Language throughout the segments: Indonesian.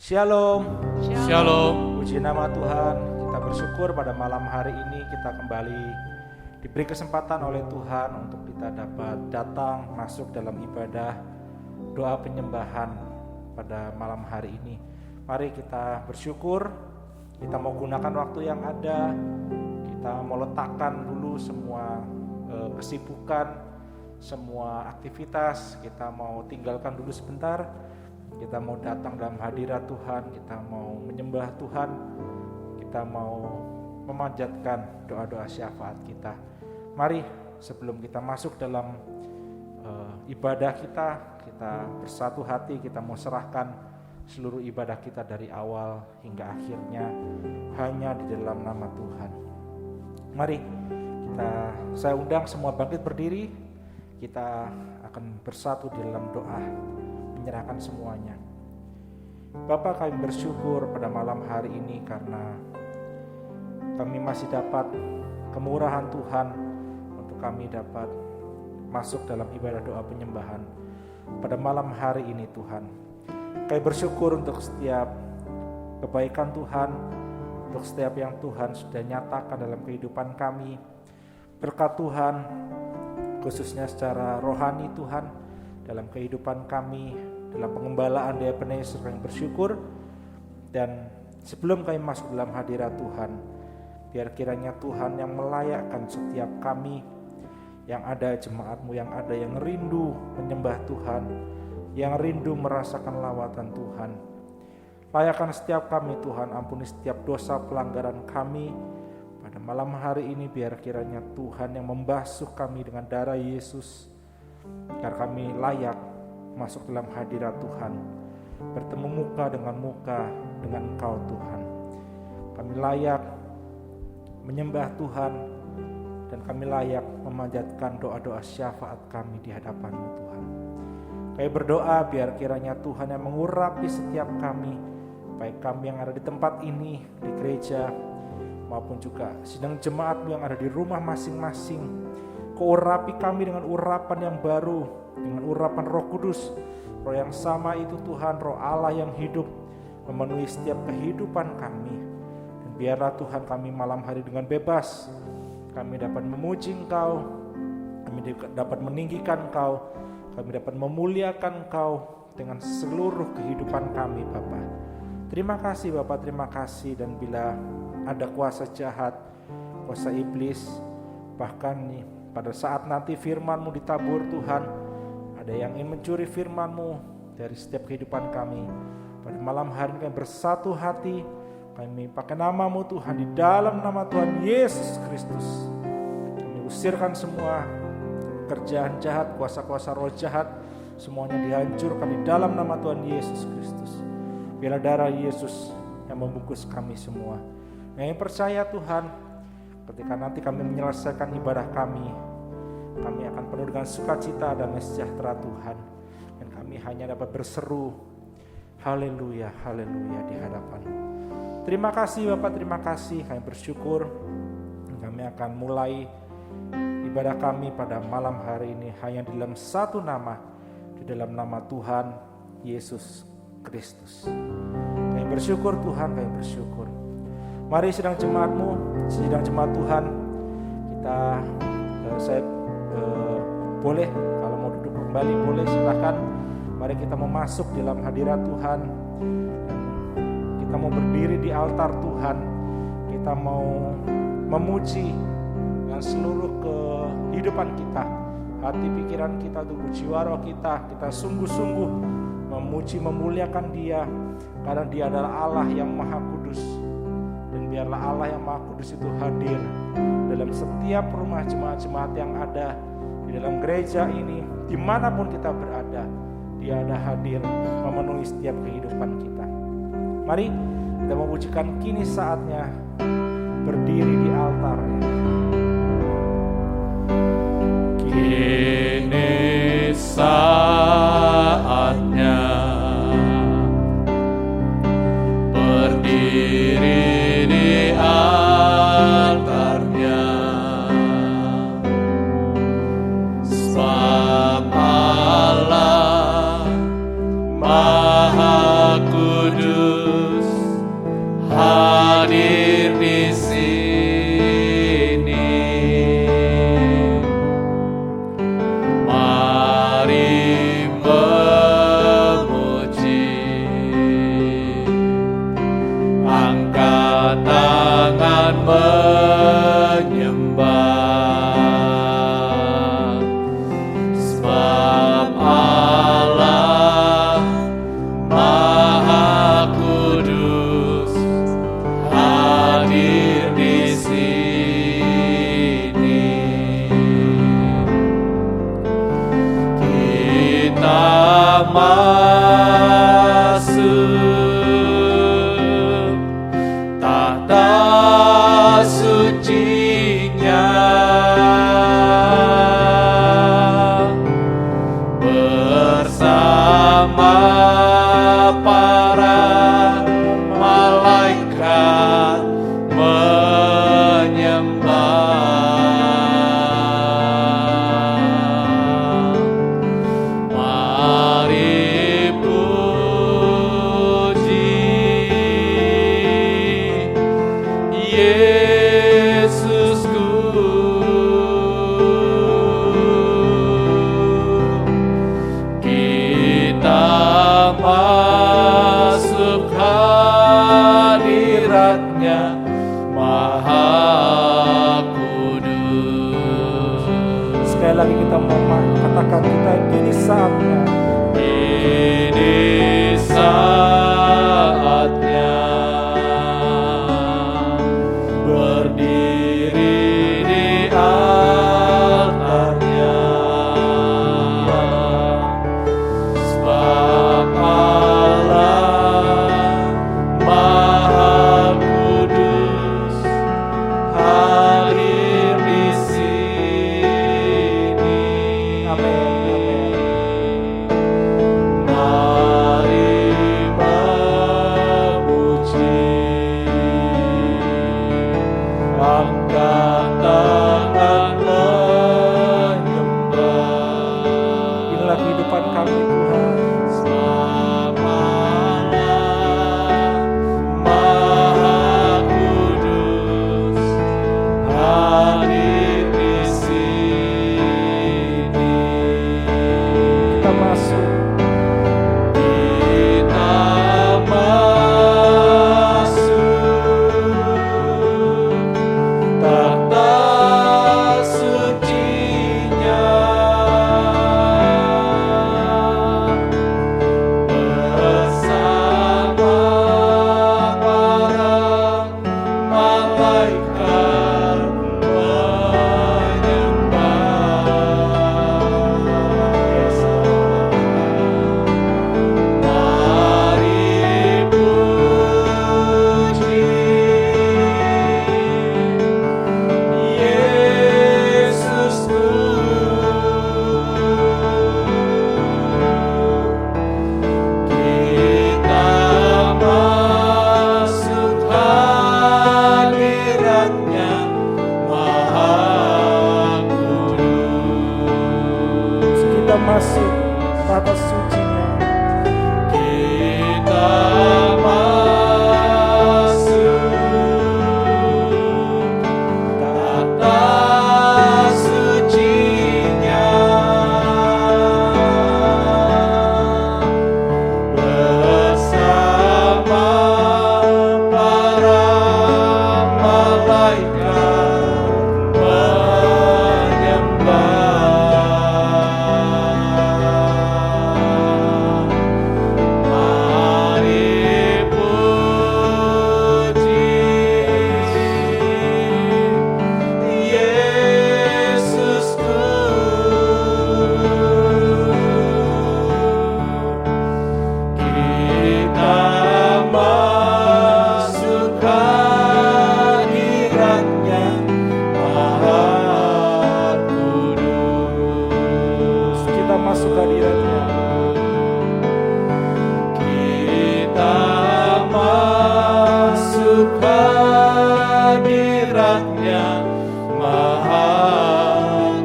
Shalom. Shalom. Puji nama Tuhan. Kita bersyukur pada malam hari ini kita kembali diberi kesempatan oleh Tuhan untuk kita dapat datang masuk dalam ibadah doa penyembahan pada malam hari ini. Mari kita bersyukur. Kita mau gunakan waktu yang ada. Kita mau letakkan dulu semua kesibukan, semua aktivitas. Kita mau tinggalkan dulu sebentar. Kita mau datang dalam hadirat Tuhan, kita mau menyembah Tuhan, kita mau memanjatkan doa-doa syafaat kita. Mari sebelum kita masuk dalam ibadah kita bersatu hati, kita mau serahkan seluruh ibadah kita dari awal hingga akhirnya hanya di dalam nama Tuhan. Mari saya undang semua bangkit berdiri, kita akan bersatu di dalam doa. Menyerahkan semuanya. Bapa, kami bersyukur pada malam hari ini karena kami masih dapat kemurahan Tuhan untuk kami dapat masuk dalam ibadah doa penyembahan pada malam hari ini Tuhan. Kami bersyukur untuk setiap kebaikan Tuhan, untuk setiap yang Tuhan sudah nyatakan dalam kehidupan kami. Berkat Tuhan khususnya secara rohani Tuhan dalam kehidupan kami, dalam pengembalaan Dea Ebenezer, kami bersyukur. Dan sebelum kami masuk dalam hadirat Tuhan, biar kiranya Tuhan yang melayakkan setiap kami yang ada, jemaat-Mu yang ada, yang rindu menyembah Tuhan, yang rindu merasakan lawatan Tuhan. Layakkan setiap kami Tuhan, ampuni setiap dosa pelanggaran kami pada malam hari ini. Biar kiranya Tuhan yang membasuh kami dengan darah Yesus, agar kami layak masuk dalam hadirat Tuhan, bertemu muka dengan Engkau Tuhan. Kami layak menyembah Tuhan, dan kami layak memanjatkan doa-doa syafaat kami di hadapan-Mu Tuhan. Kami berdoa biar kiranya Tuhan yang mengurapi setiap kami, baik kami yang ada di tempat ini, di gereja, maupun juga sidang jemaat-Mu yang ada di rumah masing-masing. Kau urapi kami dengan urapan yang baru, dengan urapan Roh Kudus, Roh yang sama itu Tuhan, Roh Allah yang hidup memenuhi setiap kehidupan kami. Dan biarlah Tuhan kami malam hari dengan bebas, kami dapat memuji Engkau, kami dapat meninggikan Engkau, kami dapat memuliakan Engkau dengan seluruh kehidupan kami Bapa. Terima kasih Bapa, terima kasih. Dan bila ada kuasa jahat, kuasa iblis, bahkan pada saat nanti firman-Mu ditabur Tuhan, ada yang ingin mencuri firman-Mu dari setiap kehidupan kami. Pada malam hari ini kami bersatu hati, kami pakai nama-Mu Tuhan, di dalam nama Tuhan Yesus Kristus. Kami usirkan semua kerjaan jahat, kuasa-kuasa roh jahat, semuanya dihancurkan di dalam nama Tuhan Yesus Kristus. Biarlah darah Yesus yang membungkus kami semua. Yang percaya Tuhan, ketika nanti kami menyelesaikan ibadah kami akan penuh dengan sukacita dan sejahtera Tuhan. Dan kami hanya dapat berseru, haleluya, haleluya di hadapan-Mu. Terima kasih Bapak, terima kasih. Kami bersyukur. Kami akan mulai ibadah kami pada malam hari ini hanya di dalam satu nama, di dalam nama Tuhan Yesus Kristus. Kami bersyukur Tuhan, kami bersyukur. Mari sidang jemaat-Mu, sidang jemaat Tuhan, saya boleh kalau mau duduk kembali boleh, silahkan. Mari kita mau masuk dalam hadirat Tuhan, dan kita mau berdiri di altar Tuhan. Kita mau memuji dengan seluruh kehidupan kita, hati pikiran kita, tubuh jiwa roh kita. Kita sungguh-sungguh memuji, memuliakan Dia, karena Dia adalah Allah yang Maha Kudus. Dan biarlah Allah yang Maha Kudus itu hadir dalam setiap rumah jemaat-jemaat yang ada di dalam gereja ini, dimanapun kita berada. Dia ada hadir memenuhi setiap kehidupan kita. Mari kita memujikan, kini saatnya berdiri di altarnya. Kini saatnya berdiri di altarnya, sebab Allah Maha Kudus hadir di sini. Mari memuji, angkat tangan menyembah, sebab Allah Maha Kudus hadir di sini. Kita masuk tahta suci-Nya, bersama para malaikat menyembah. Mari puji Yesusku, kita masuk hadirat-Nya Maha Kudus. Sekali lagi kita mau katakan, kita ini saatnya. Ini saatnya berdiri di altarnya, sebab Allah Maha Kudus hadir di sini. Amin, amin. Mari memuji, angkat tangan menyembah. Inilah kehidupan kami, Tuhan. Sebab Allah Maha Kudus hadir di sini. Kita masuk. Kita masuk tahta suci-Nya, bersama para malaikat menyembah. Mari puji Yesusku, kita masuk hadirat-Nya Maha Kudus. Kita masuk tahta suci-Nya. Kita masuk tahta suci-Nya, bersama para malaikat menyembah. Mari puji Yesusku, kita masuk hadirat-Nya Maha Kudus. Kita masuk hadirat-Nya. Kita masuk hadirat-Nya Maha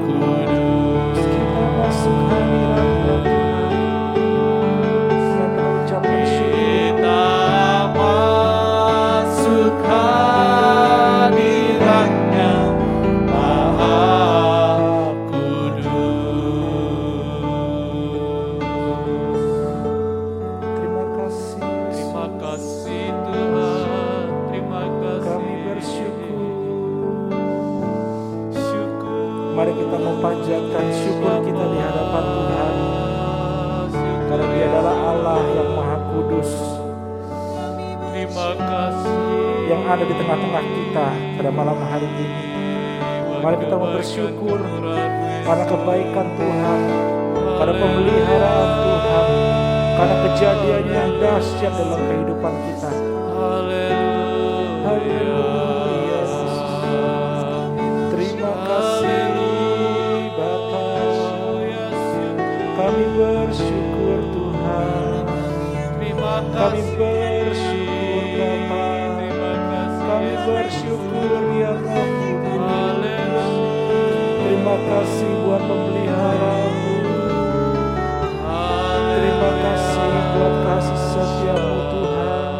Kudus. Kita masuk hadirat-Nya. Dan mengucapkan syukur. Kita masuk hadirat Mari kita memanjatkan syukur kita di hadapan Tuhan, karena Dia adalah Allah yang Maha Kudus, Terima kasih yang ada di tengah-tengah kita pada malam hari ini. Mari kita bersyukur karena kebaikan Tuhan, karena pemeliharaan Tuhan, karena kejadian yang dahsyat dalam kehidupan kita. Haleluya. Terima kasih Bapa. Kami bersyukur Tuhan. Kami bersyukur Bapa. Kami bersyukur ya Roh Kudus. Terima kasih buat pemelihara-Mu. Terima kasih buat kasih setia-Mu Tuhan.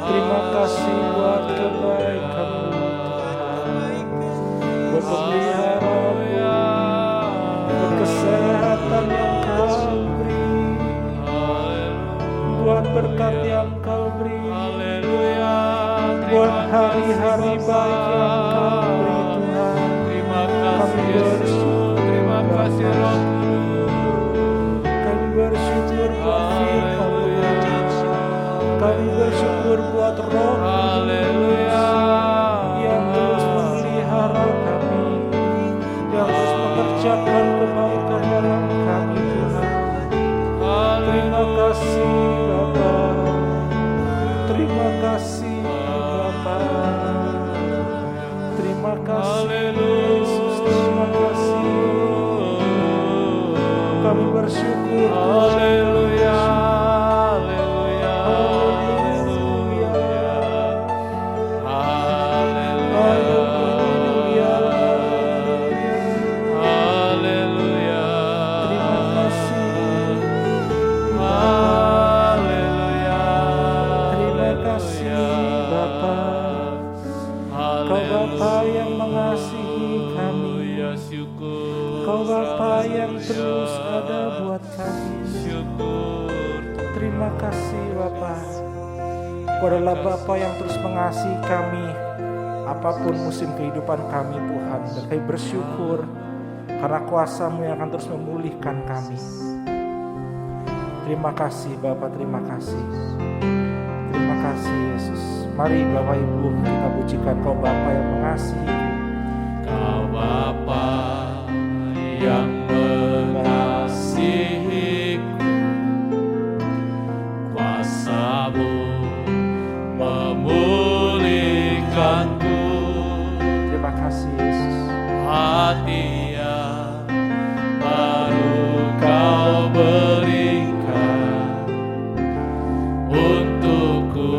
Terima kasih buat kebaikan-Mu Tuhan. Buat pemelihara-Mu, buat kesehatan yang Kau beri, buat berkat yang Kau beri, buat hari-hari baik yang Kau beri Tuhan. Kami bersyukur. Terima kasih Roh Kami bersyukur buat firman-Mu. Kami bersyukur buat Roh Kudus yang terus memelihara kami, yang terus mengerjakan kebaikan dalam kami Tuhan. Terima kasih Bapa. Terima kasih Bapa. Terima kasih Yesus. Terima kasih. Kami bersyukur. Haleluya. Kau Bapa yang terus ada buat kami. Terima kasih Bapa. Kau adalah Bapa yang terus mengasihi kami apapun musim kehidupan kami Tuhan. Dan kami bersyukur karena kuasa-Mu yang akan terus memulihkan kami. Terima kasih Bapa, terima kasih. Terima kasih Yesus. Mari Bapak Ibu kita pujikan Kau Bapa yang mengasihi. Kau Bapa yang mengasihiku, kuasa-Mu memulihkanku. Terima kasih Yesus. Hati yang baru Kau berikan untukku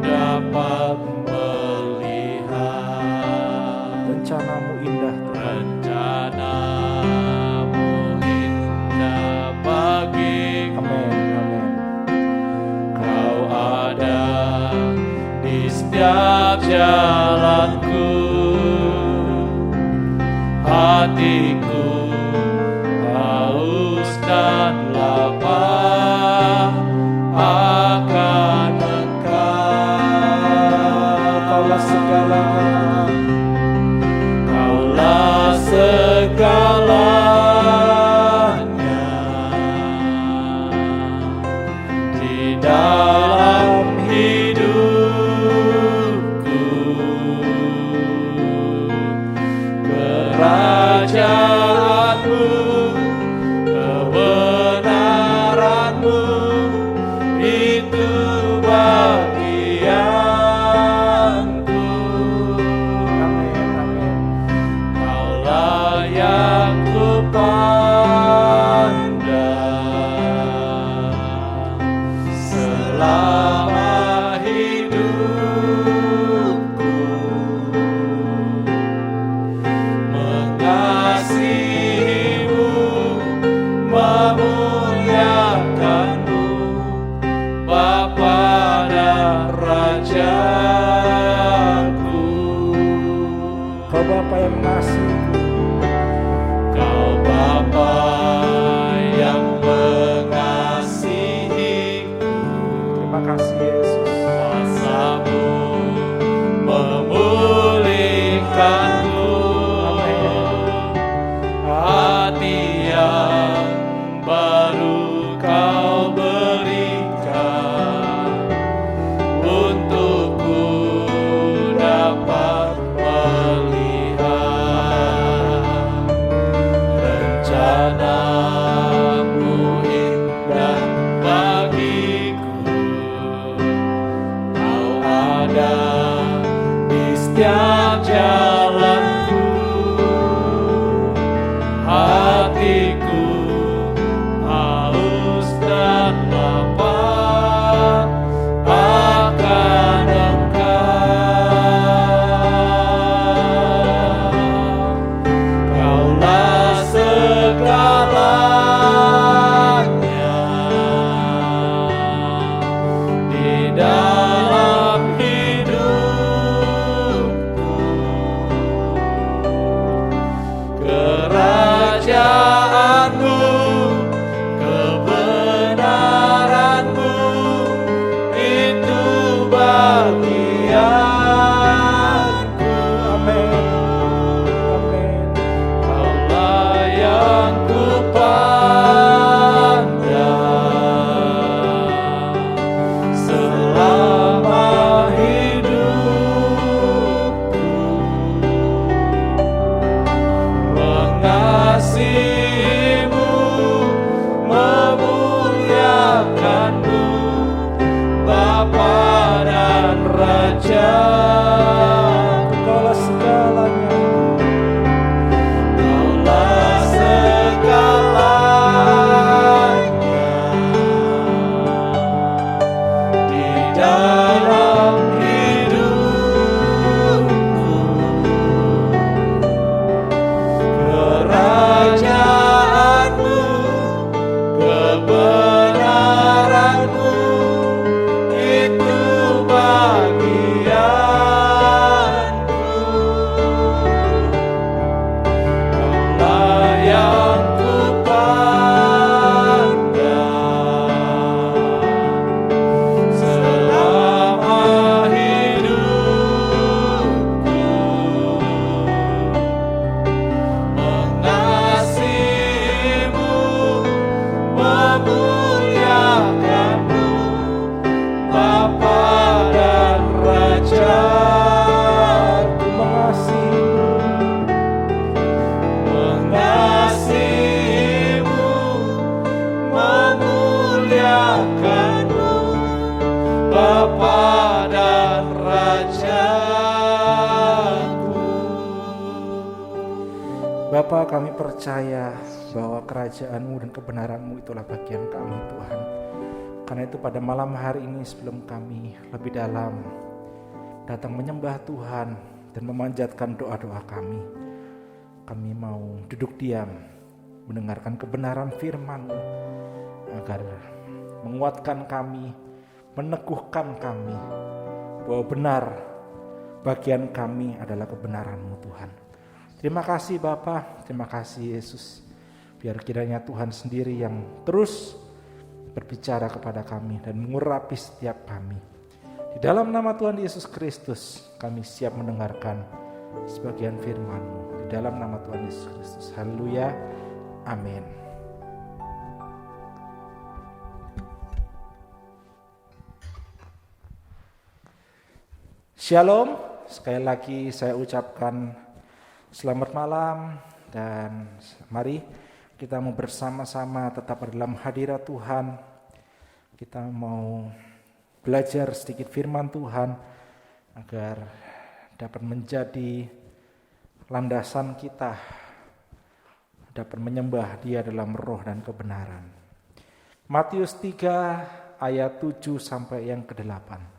dapat melihat Rencana-Mu indah Tuhan. rencana-Mu indah bagiku. Amin, amin. Kau ada di setiap jalanku. Hatiku haus dan lapar akan Engkau. Kaulah segalanya. Kaulah segalanya di dalam hidupku. Kerajaan-Mu, kebenaran-Mu, itu bagianku. Amin, amin. Kaulah yang kupandang selama hidupku. Mengasihi ada di setiap jalanku. Hatiku haus dan lapar akan Engkau. Kaulah segalanya di dalam hidupku. Kerajaanmu, kebenaranmu, itu bagianku. Amin. Amin. Kaulah yang kupandang selama hidupku. Mengasihimu, memuliakanmu, Bapa dan Raja. Kaulah segalanya. Kaulah segalanya di dalam hidupku. Kerajaanmu, kebenaranmu, itu bagianku. Kaulah yang kupandang selama hidupku. Mengasihimu, memuliakanmu, Bapa dan Raja. Mengasihimu, memuliakanmu, Bapa dan Rajaku. Bapa, kami percaya bahwa kerajaan-Mu dan kebenaran-Mu itulah bagian kami, Tuhan. Karena itu pada malam hari ini sebelum kami lebih dalam datang menyembah Tuhan dan memanjatkan doa-doa kami mau duduk diam mendengarkan kebenaran firman-Mu agar menguatkan kami, meneguhkan kami bahwa benar bagian kami adalah kebenaran-Mu, Tuhan. Terima kasih Bapa, terima kasih Yesus. Biar kiranya Tuhan sendiri yang terus berbicara kepada kami dan mengurapi setiap kami. Di dalam nama Tuhan Yesus Kristus, kami siap mendengarkan sebagian firman-Mu. Di dalam nama Tuhan Yesus Kristus. Haleluya. Amin. Shalom. Sekali lagi saya ucapkan selamat malam dan mari kita mau bersama-sama tetap dalam hadirat Tuhan. Kita mau belajar sedikit firman Tuhan agar dapat menjadi landasan kita dapat menyembah Dia dalam roh dan kebenaran. Matius 3 ayat 7 sampai yang ke-8.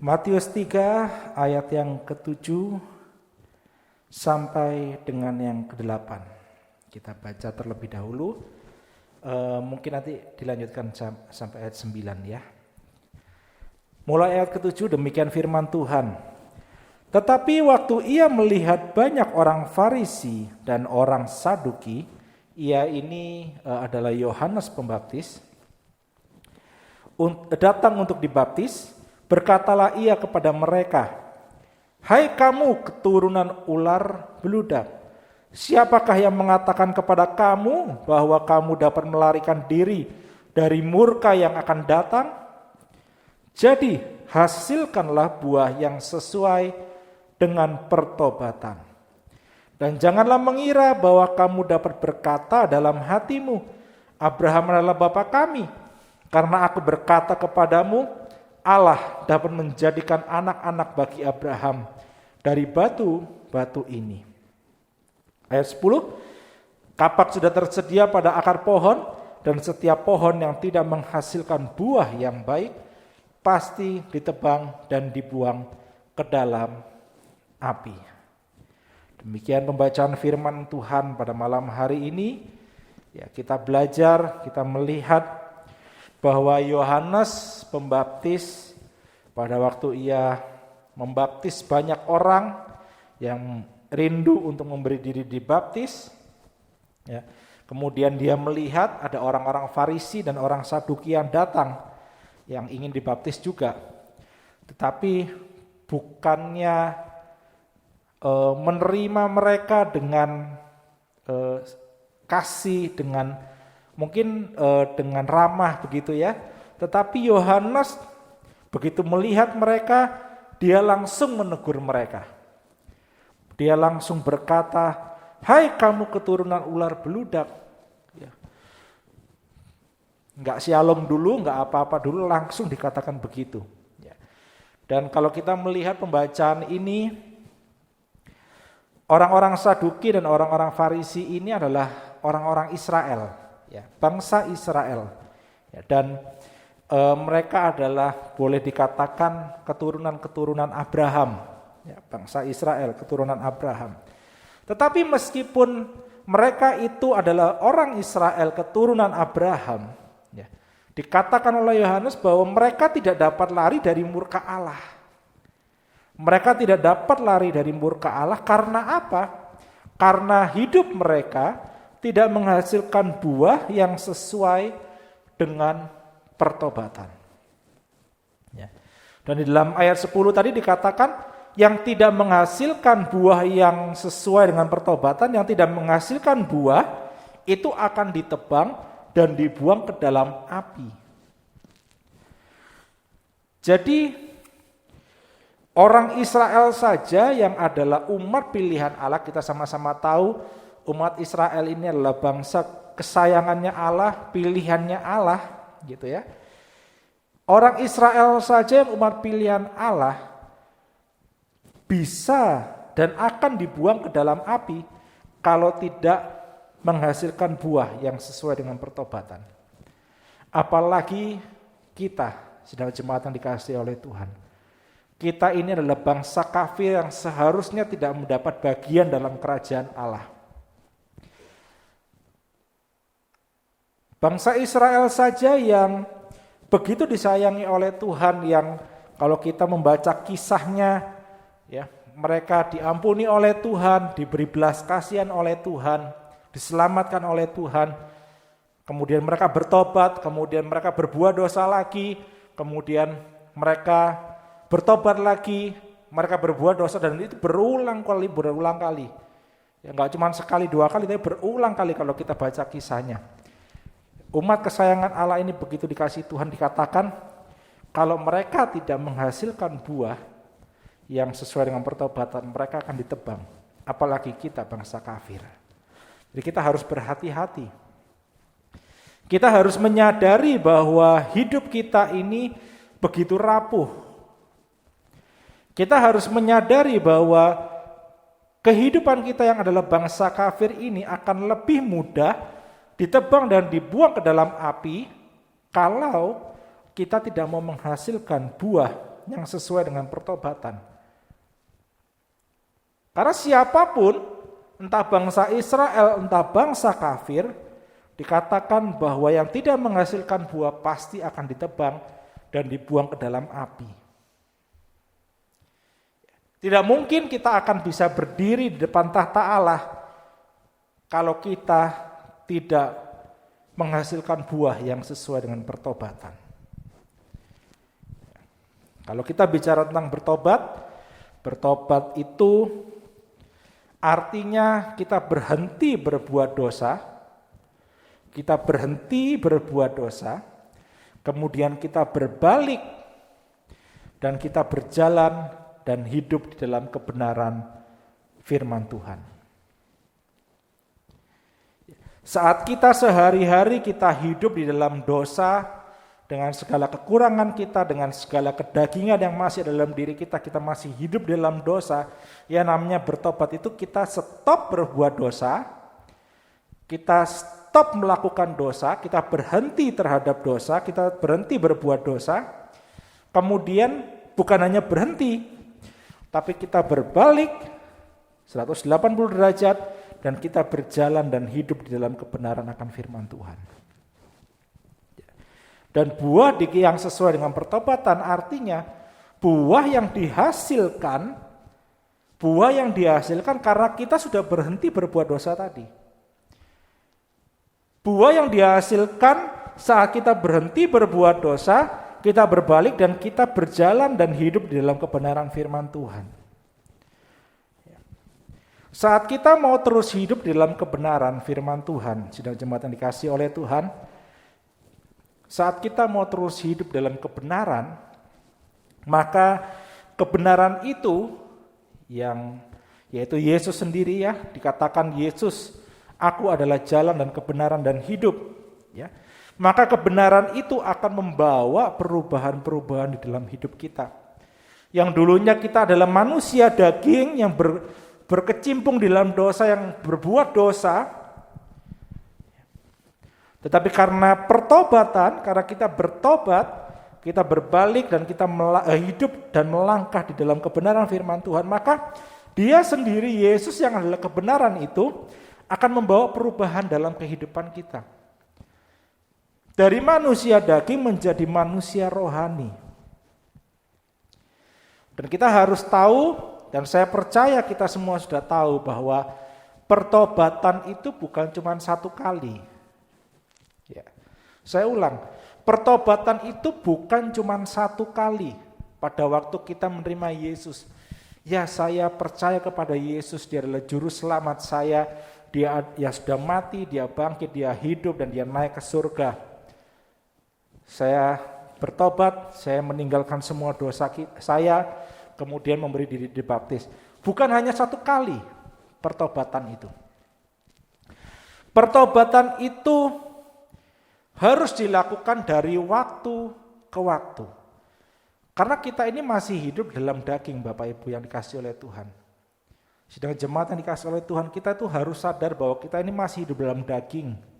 Matius 3 ayat yang ke-7 sampai dengan yang ke-8. Kita baca terlebih dahulu. Mungkin nanti dilanjutkan sampai ayat 9 ya. Mulai ayat ke-7, demikian firman Tuhan. Tetapi waktu ia melihat banyak orang Farisi dan orang Saduki, ia ini adalah Yohanes Pembaptis, datang untuk dibaptis, berkatalah ia kepada mereka, "Hai kamu keturunan ular beludak, siapakah yang mengatakan kepada kamu bahwa kamu dapat melarikan diri dari murka yang akan datang? Jadi hasilkanlah buah yang sesuai dengan pertobatan. Dan janganlah mengira bahwa kamu dapat berkata dalam hatimu, Abraham adalah bapa kami, karena aku berkata kepadamu, Allah dapat menjadikan anak-anak bagi Abraham dari batu-batu ini. Ayat 10, kapak sudah tersedia pada akar pohon, dan setiap pohon yang tidak menghasilkan buah yang baik pasti ditebang dan dibuang ke dalam api. Demikian pembacaan firman Tuhan pada malam hari ini. Ya, kita belajar, kita melihat bahwa Yohanes Pembaptis pada waktu ia membaptis banyak orang yang rindu untuk memberi diri dibaptis, ya. Kemudian dia melihat ada orang-orang Farisi dan orang Saduki yang datang yang ingin dibaptis juga. Tetapi bukannya menerima mereka dengan kasih, dengan mungkin dengan ramah begitu ya. Tetapi Yohanes begitu melihat mereka, dia langsung menegur mereka. Dia langsung berkata, "Hai kamu keturunan ular beludak." Ya. Enggak shalom dulu, enggak apa-apa dulu, langsung dikatakan begitu. Ya. Dan kalau kita melihat pembacaan ini, orang-orang Saduki dan orang-orang Farisi ini adalah orang-orang Israel, ya, bangsa Israel. Ya, dan mereka adalah boleh dikatakan keturunan-keturunan Abraham, ya, bangsa Israel, keturunan Abraham. Tetapi meskipun mereka itu adalah orang Israel, keturunan Abraham, ya, dikatakan oleh Yohanes bahwa mereka tidak dapat lari dari murka Allah. Mereka tidak dapat lari dari murka Allah karena apa? Karena hidup mereka tidak menghasilkan buah yang sesuai dengan pertobatan. Ya. Dan di dalam ayat 10 tadi dikatakan, yang tidak menghasilkan buah yang sesuai dengan pertobatan, yang tidak menghasilkan buah, itu akan ditebang dan dibuang ke dalam api. Jadi, orang Israel saja yang adalah umat pilihan Allah, kita sama-sama tahu umat Israel ini adalah bangsa kesayangannya Allah, pilihannya Allah, gitu ya. Orang Israel saja yang umat pilihan Allah bisa dan akan dibuang ke dalam api kalau tidak menghasilkan buah yang sesuai dengan pertobatan. Apalagi kita, saudara jemaat yang dikasihi oleh Tuhan. Kita ini adalah bangsa kafir yang seharusnya tidak mendapat bagian dalam kerajaan Allah. Bangsa Israel saja yang begitu disayangi oleh Tuhan, yang kalau kita membaca kisahnya, ya, mereka diampuni oleh Tuhan, diberi belas kasihan oleh Tuhan, diselamatkan oleh Tuhan. Kemudian mereka bertobat, kemudian mereka berbuat dosa lagi, kemudian mereka bertobat lagi, mereka berbuat dosa, dan itu berulang kali. Ya, enggak cuma sekali dua kali, tapi berulang kali kalau kita baca kisahnya. Umat kesayangan Allah ini begitu dikasih Tuhan, dikatakan kalau mereka tidak menghasilkan buah yang sesuai dengan pertobatan, mereka akan ditebang. Apalagi kita bangsa kafir. Jadi kita harus berhati-hati. Kita harus menyadari bahwa hidup kita ini begitu rapuh. Kita harus menyadari bahwa kehidupan kita yang adalah bangsa kafir ini akan lebih mudah ditebang dan dibuang ke dalam api kalau kita tidak mau menghasilkan buah yang sesuai dengan pertobatan. Karena siapapun, entah bangsa Israel, entah bangsa kafir, dikatakan bahwa yang tidak menghasilkan buah pasti akan ditebang dan dibuang ke dalam api. Tidak mungkin kita akan bisa berdiri di depan tahta Allah kalau kita tidak menghasilkan buah yang sesuai dengan pertobatan. Kalau kita bicara tentang bertobat itu artinya kita berhenti berbuat dosa, kemudian kita berbalik dan kita berjalan dan hidup di dalam kebenaran firman Tuhan. Saat kita sehari-hari kita hidup di dalam dosa, dengan segala kekurangan kita, dengan segala kedagingan yang masih dalam diri kita, kita masih hidup dalam dosa. Ya namanya bertobat itu kita stop berbuat dosa, kita stop melakukan dosa, kita berhenti terhadap dosa, kita berhenti berbuat dosa. Kemudian bukan hanya berhenti, tapi kita berbalik 180 derajat dan kita berjalan dan hidup di dalam kebenaran akan firman Tuhan. Dan buah yang sesuai dengan pertobatan artinya buah yang dihasilkan karena kita sudah berhenti berbuat dosa tadi. Buah yang dihasilkan saat kita berhenti berbuat dosa, kita berbalik dan kita berjalan dan hidup di dalam kebenaran firman Tuhan. Saat kita mau terus hidup di dalam kebenaran firman Tuhan, sidang jemaat yang dikasihi oleh Tuhan, saat kita mau terus hidup dalam kebenaran, maka kebenaran itu yang yaitu Yesus sendiri ya, dikatakan Yesus, aku adalah jalan dan kebenaran dan hidup, ya. Maka kebenaran itu akan membawa perubahan-perubahan di dalam hidup kita. Yang dulunya kita adalah manusia daging yang berkecimpung di dalam dosa, yang berbuat dosa. Tetapi karena pertobatan, karena kita bertobat, kita berbalik dan kita hidup dan melangkah di dalam kebenaran firman Tuhan, maka Dia sendiri, Yesus yang adalah kebenaran itu, akan membawa perubahan dalam kehidupan kita. Dari manusia daging menjadi manusia rohani. Dan kita harus tahu, dan saya percaya kita semua sudah tahu bahwa pertobatan itu bukan cuma satu kali. Ya. Saya ulang, pertobatan itu bukan cuma satu kali. Pada waktu kita menerima Yesus, ya saya percaya kepada Yesus, Dia adalah juru selamat saya, Dia sudah mati, Dia bangkit, Dia hidup dan Dia naik ke surga. Saya bertobat, saya meninggalkan semua dosa saya, kemudian memberi diri dibaptis. Bukan hanya satu kali pertobatan itu. Pertobatan itu harus dilakukan dari waktu ke waktu. Karena kita ini masih hidup dalam daging, Bapak Ibu yang dikasihi oleh Tuhan. Sedang jemaat yang dikasihi oleh Tuhan, kita tuh harus sadar bahwa kita ini masih hidup dalam daging.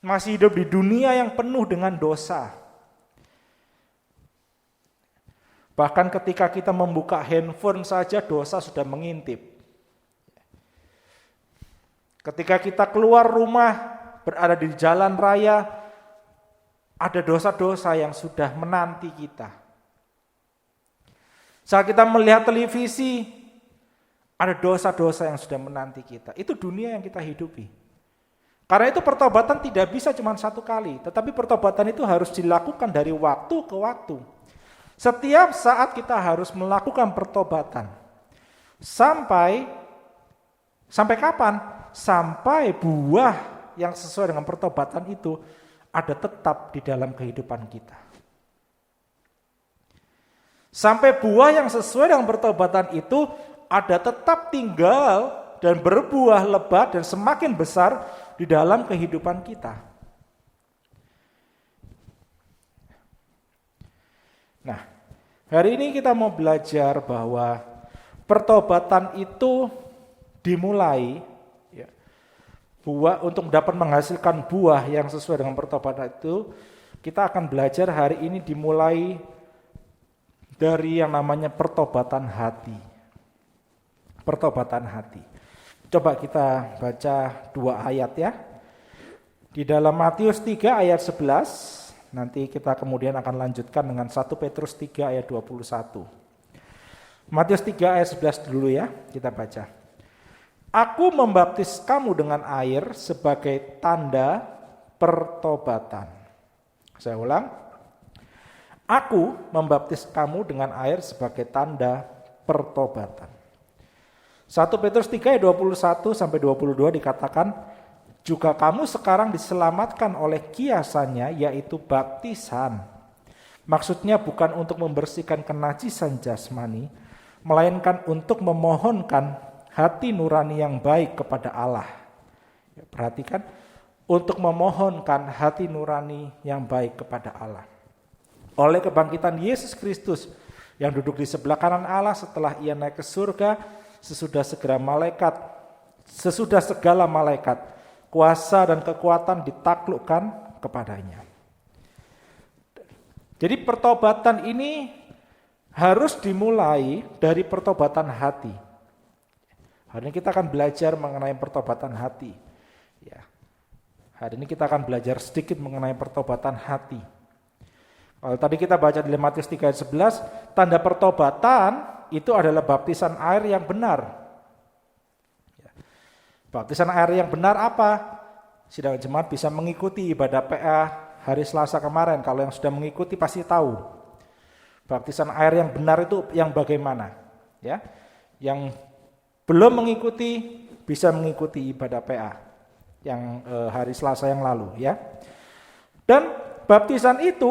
Masih hidup di dunia yang penuh dengan dosa. Bahkan ketika kita membuka handphone saja dosa sudah mengintip. Ketika kita keluar rumah, berada di jalan raya, ada dosa-dosa yang sudah menanti kita. Saat kita melihat televisi, ada dosa-dosa yang sudah menanti kita. Itu dunia yang kita hidupi. Karena itu pertobatan tidak bisa cuma satu kali, tetapi pertobatan itu harus dilakukan dari waktu ke waktu. Setiap saat kita harus melakukan pertobatan. Sampai kapan? Sampai buah yang sesuai dengan pertobatan itu ada tetap di dalam kehidupan kita. Sampai buah yang sesuai dengan pertobatan itu ada tetap tinggal dan berbuah lebat dan semakin besar di dalam kehidupan kita. Nah, hari ini kita mau belajar bahwa pertobatan itu dimulai ya, buah untuk dapat menghasilkan buah yang sesuai dengan pertobatan itu, kita akan belajar hari ini dimulai dari yang namanya pertobatan hati. Pertobatan hati. Coba kita baca 2 ayat ya. Di dalam Matius 3 ayat 11, nanti kita kemudian akan lanjutkan dengan 1 Petrus 3 ayat 21. Matius 3 ayat 11 dulu ya, kita baca. Aku membaptis kamu dengan air sebagai tanda pertobatan. Saya ulang. Aku membaptis kamu dengan air sebagai tanda pertobatan. 1 Petrus 3 ayat 21 sampai 22 dikatakan, juga kamu sekarang diselamatkan oleh kiasannya, yaitu baptisan. Maksudnya bukan untuk membersihkan kenajisan jasmani, melainkan untuk memohonkan hati nurani yang baik kepada Allah. Ya, perhatikan, untuk memohonkan hati nurani yang baik kepada Allah. Oleh kebangkitan Yesus Kristus yang duduk di sebelah kanan Allah setelah ia naik ke surga, sesudah segala malaikat, kuasa dan kekuatan ditaklukkan kepadanya. Jadi pertobatan ini harus dimulai dari pertobatan hati. Hari ini kita akan belajar mengenai pertobatan hati. Ya. Hari ini kita akan belajar sedikit mengenai pertobatan hati. Kalau tadi kita baca di Matius 3 ayat 11, tanda pertobatan itu adalah baptisan air yang benar. Ya. Baptisan air yang benar apa? Sidang jemaat bisa mengikuti ibadah PA hari Selasa kemarin. Kalau yang sudah mengikuti pasti tahu. Baptisan air yang benar itu yang bagaimana? Ya. Yang belum mengikuti bisa mengikuti ibadah PA yang hari Selasa yang lalu, ya. Dan baptisan itu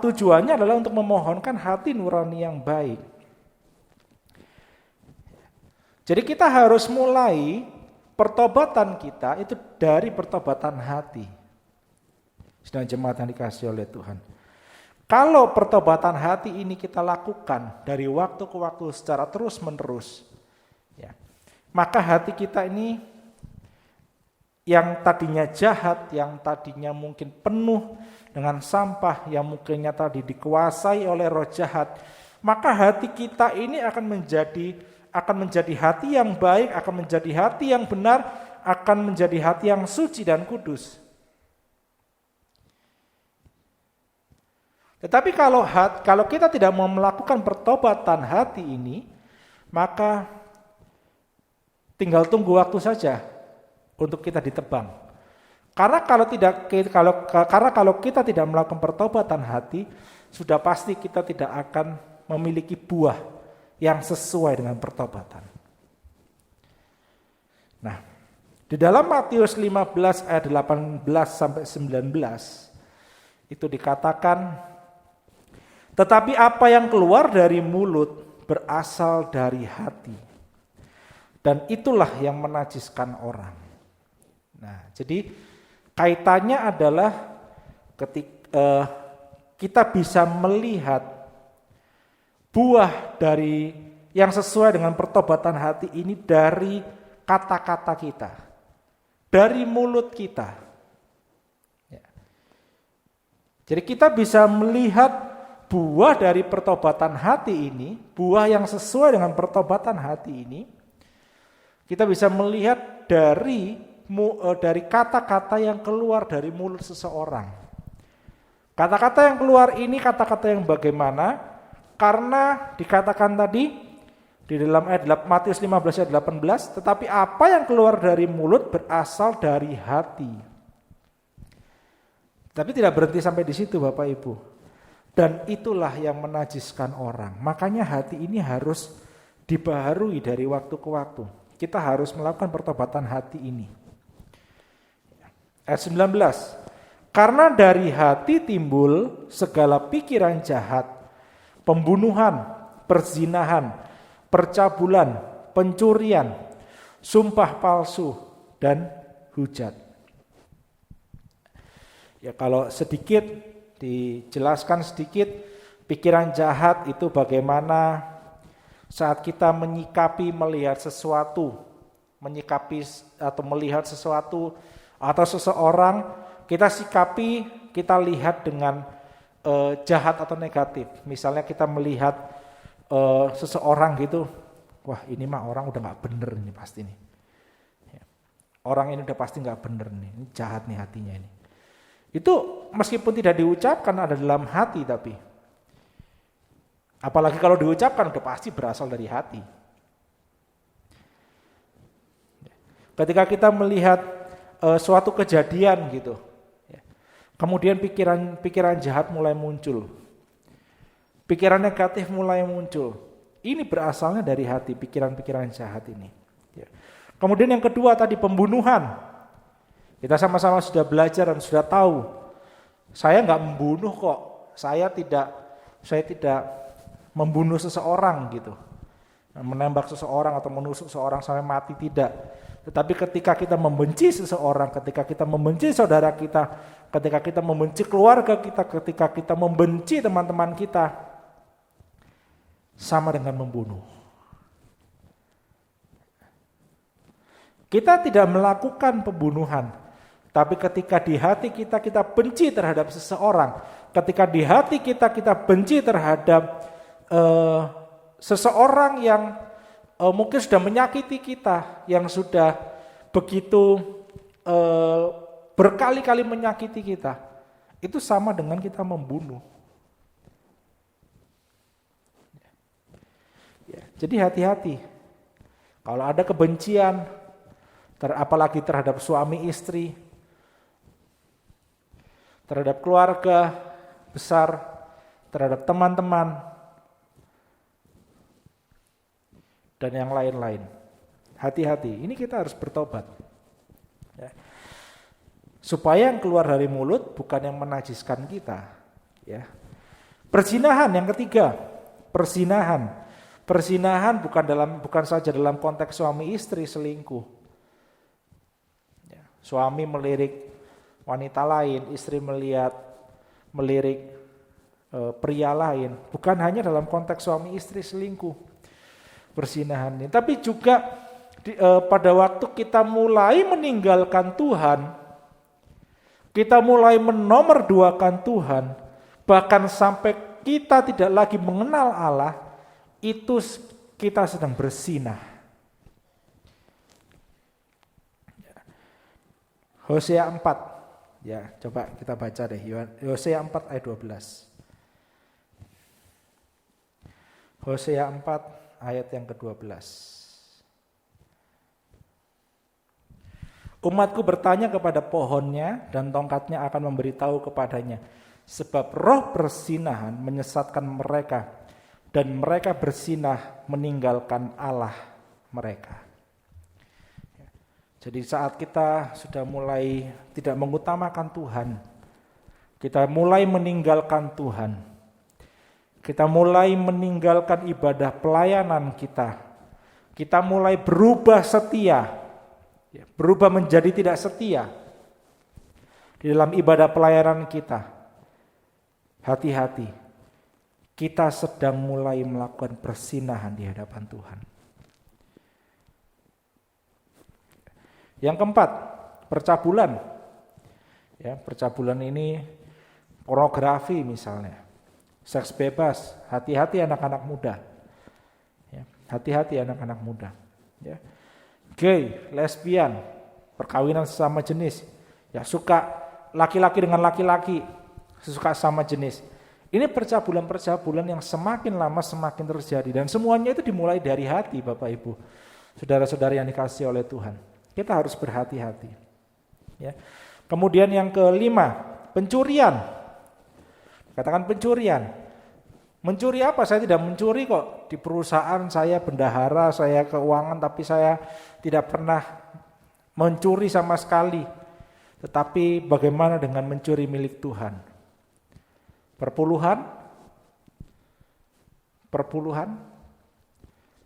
tujuannya adalah untuk memohonkan hati nurani yang baik. Jadi kita harus mulai pertobatan kita itu dari pertobatan hati. Sedang jemaat yang dikasihi oleh Tuhan. Kalau pertobatan hati ini kita lakukan dari waktu ke waktu secara terus-menerus, ya, maka hati kita ini yang tadinya jahat, yang tadinya mungkin penuh dengan sampah, yang mungkinnya tadi dikuasai oleh roh jahat, maka hati kita ini akan menjadi hati yang baik, akan menjadi hati yang benar, akan menjadi hati yang suci dan kudus. Tetapi kalau kita tidak mau melakukan pertobatan hati ini, maka tinggal tunggu waktu saja untuk kita ditebang. Karena kalau kita tidak melakukan pertobatan hati, sudah pasti kita tidak akan memiliki buah yang sesuai dengan pertobatan. Nah, di dalam Matius 15 ayat 18 sampai 19 itu dikatakan, tetapi apa yang keluar dari mulut berasal dari hati, dan itulah yang menajiskan orang. Nah, jadi kaitannya adalah ketika kita bisa melihat buah dari yang sesuai dengan pertobatan hati ini dari kata-kata kita, dari mulut kita. Ya. Jadi kita bisa melihat buah dari pertobatan hati ini, buah yang sesuai dengan pertobatan hati ini, kita bisa melihat dari kata-kata yang keluar dari mulut seseorang. Kata-kata yang keluar ini kata-kata yang bagaimana? Karena dikatakan tadi di dalam ayat Matius 15 ayat 18, tetapi apa yang keluar dari mulut berasal dari hati. Tapi tidak berhenti sampai di situ Bapak Ibu. Dan itulah yang menajiskan orang. Makanya hati ini harus dibaharui dari waktu ke waktu. Kita harus melakukan pertobatan hati ini. Ayat 19, karena dari hati timbul segala pikiran jahat, pembunuhan, perzinahan, percabulan, pencurian, sumpah palsu, dan hujat. Ya, kalau sedikit dijelaskan sedikit, pikiran jahat itu bagaimana saat kita melihat sesuatu, melihat sesuatu atau seseorang, kita sikapi, kita lihat dengan jahat atau negatif. Misalnya kita melihat seseorang gitu, wah ini mah orang udah gak bener ini pasti nih. Orang ini udah pasti gak bener nih, ini jahat nih hatinya ini. Itu meskipun tidak diucapkan ada dalam hati, tapi apalagi kalau diucapkan udah pasti berasal dari hati. Ketika kita melihat suatu kejadian gitu, kemudian pikiran jahat mulai muncul, pikiran negatif mulai muncul. Ini berasalnya dari hati, pikiran-pikiran jahat ini. Kemudian yang kedua tadi pembunuhan. Kita sama-sama sudah belajar dan sudah tahu. Saya nggak membunuh kok. Saya tidak membunuh seseorang gitu. menembak seseorang atau menusuk seseorang sampai mati, tidak. Tetapi ketika kita membenci seseorang, ketika kita membenci saudara kita, ketika kita membenci keluarga kita, ketika kita membenci teman-teman kita, sama dengan membunuh. Kita tidak melakukan pembunuhan, tapi ketika di hati kita benci terhadap seseorang, ketika di hati kita benci terhadap seseorang yang mungkin sudah menyakiti kita, yang sudah begitu berkali-kali menyakiti kita, itu sama dengan kita membunuh. Ya, jadi hati-hati. Kalau ada kebencian, apalagi terhadap suami istri, terhadap keluarga besar, terhadap teman-teman, dan yang lain-lain. Hati-hati, ini kita harus bertobat. Ya. Supaya yang keluar dari mulut bukan yang menajiskan kita. Ya. Perzinahan yang ketiga, perzinahan. Perzinahan bukan saja dalam konteks suami istri selingkuh. Ya. Suami melirik wanita lain, istri melirik pria lain. Bukan hanya dalam konteks suami istri selingkuh. Perzinahan ini, tapi juga pada waktu kita mulai meninggalkan Tuhan, kita mulai menomorduakan Tuhan, bahkan sampai kita tidak lagi mengenal Allah, itu kita sedang berzinah. Hosea 4, ya coba kita baca deh, Hosea 4 ayat 12. Hosea 4 ayat yang ke-12. Umatku bertanya kepada pohonnya dan tongkatnya akan memberitahu kepadanya. Sebab roh perzinahan menyesatkan mereka dan mereka berzinah meninggalkan Allah mereka. Jadi saat kita sudah mulai tidak mengutamakan Tuhan, kita mulai meninggalkan Tuhan, kita mulai meninggalkan ibadah pelayanan kita mulai berubah setia, berubah menjadi tidak setia di dalam ibadah pelayanan kita. Hati-hati, kita sedang mulai melakukan perzinahan di hadapan Tuhan. Yang keempat, percabulan. Ya, percabulan ini pornografi misalnya. Seks bebas, hati-hati anak-anak muda. Ya, hati-hati anak-anak muda. Ya. Gay, lesbian, perkawinan sesama jenis. Ya, suka laki-laki dengan laki-laki, suka sama jenis. Ini percabulan-percabulan yang semakin lama semakin terjadi. Dan semuanya itu dimulai dari hati, Bapak Ibu. Saudara-saudari yang dikasihi oleh Tuhan. Kita harus berhati-hati. Ya. Kemudian yang kelima, pencurian. Katakan pencurian. Mencuri apa? Saya tidak mencuri kok. Di perusahaan saya bendahara, saya keuangan, tapi saya tidak pernah mencuri sama sekali. Tetapi bagaimana dengan mencuri milik Tuhan? Perpuluhan,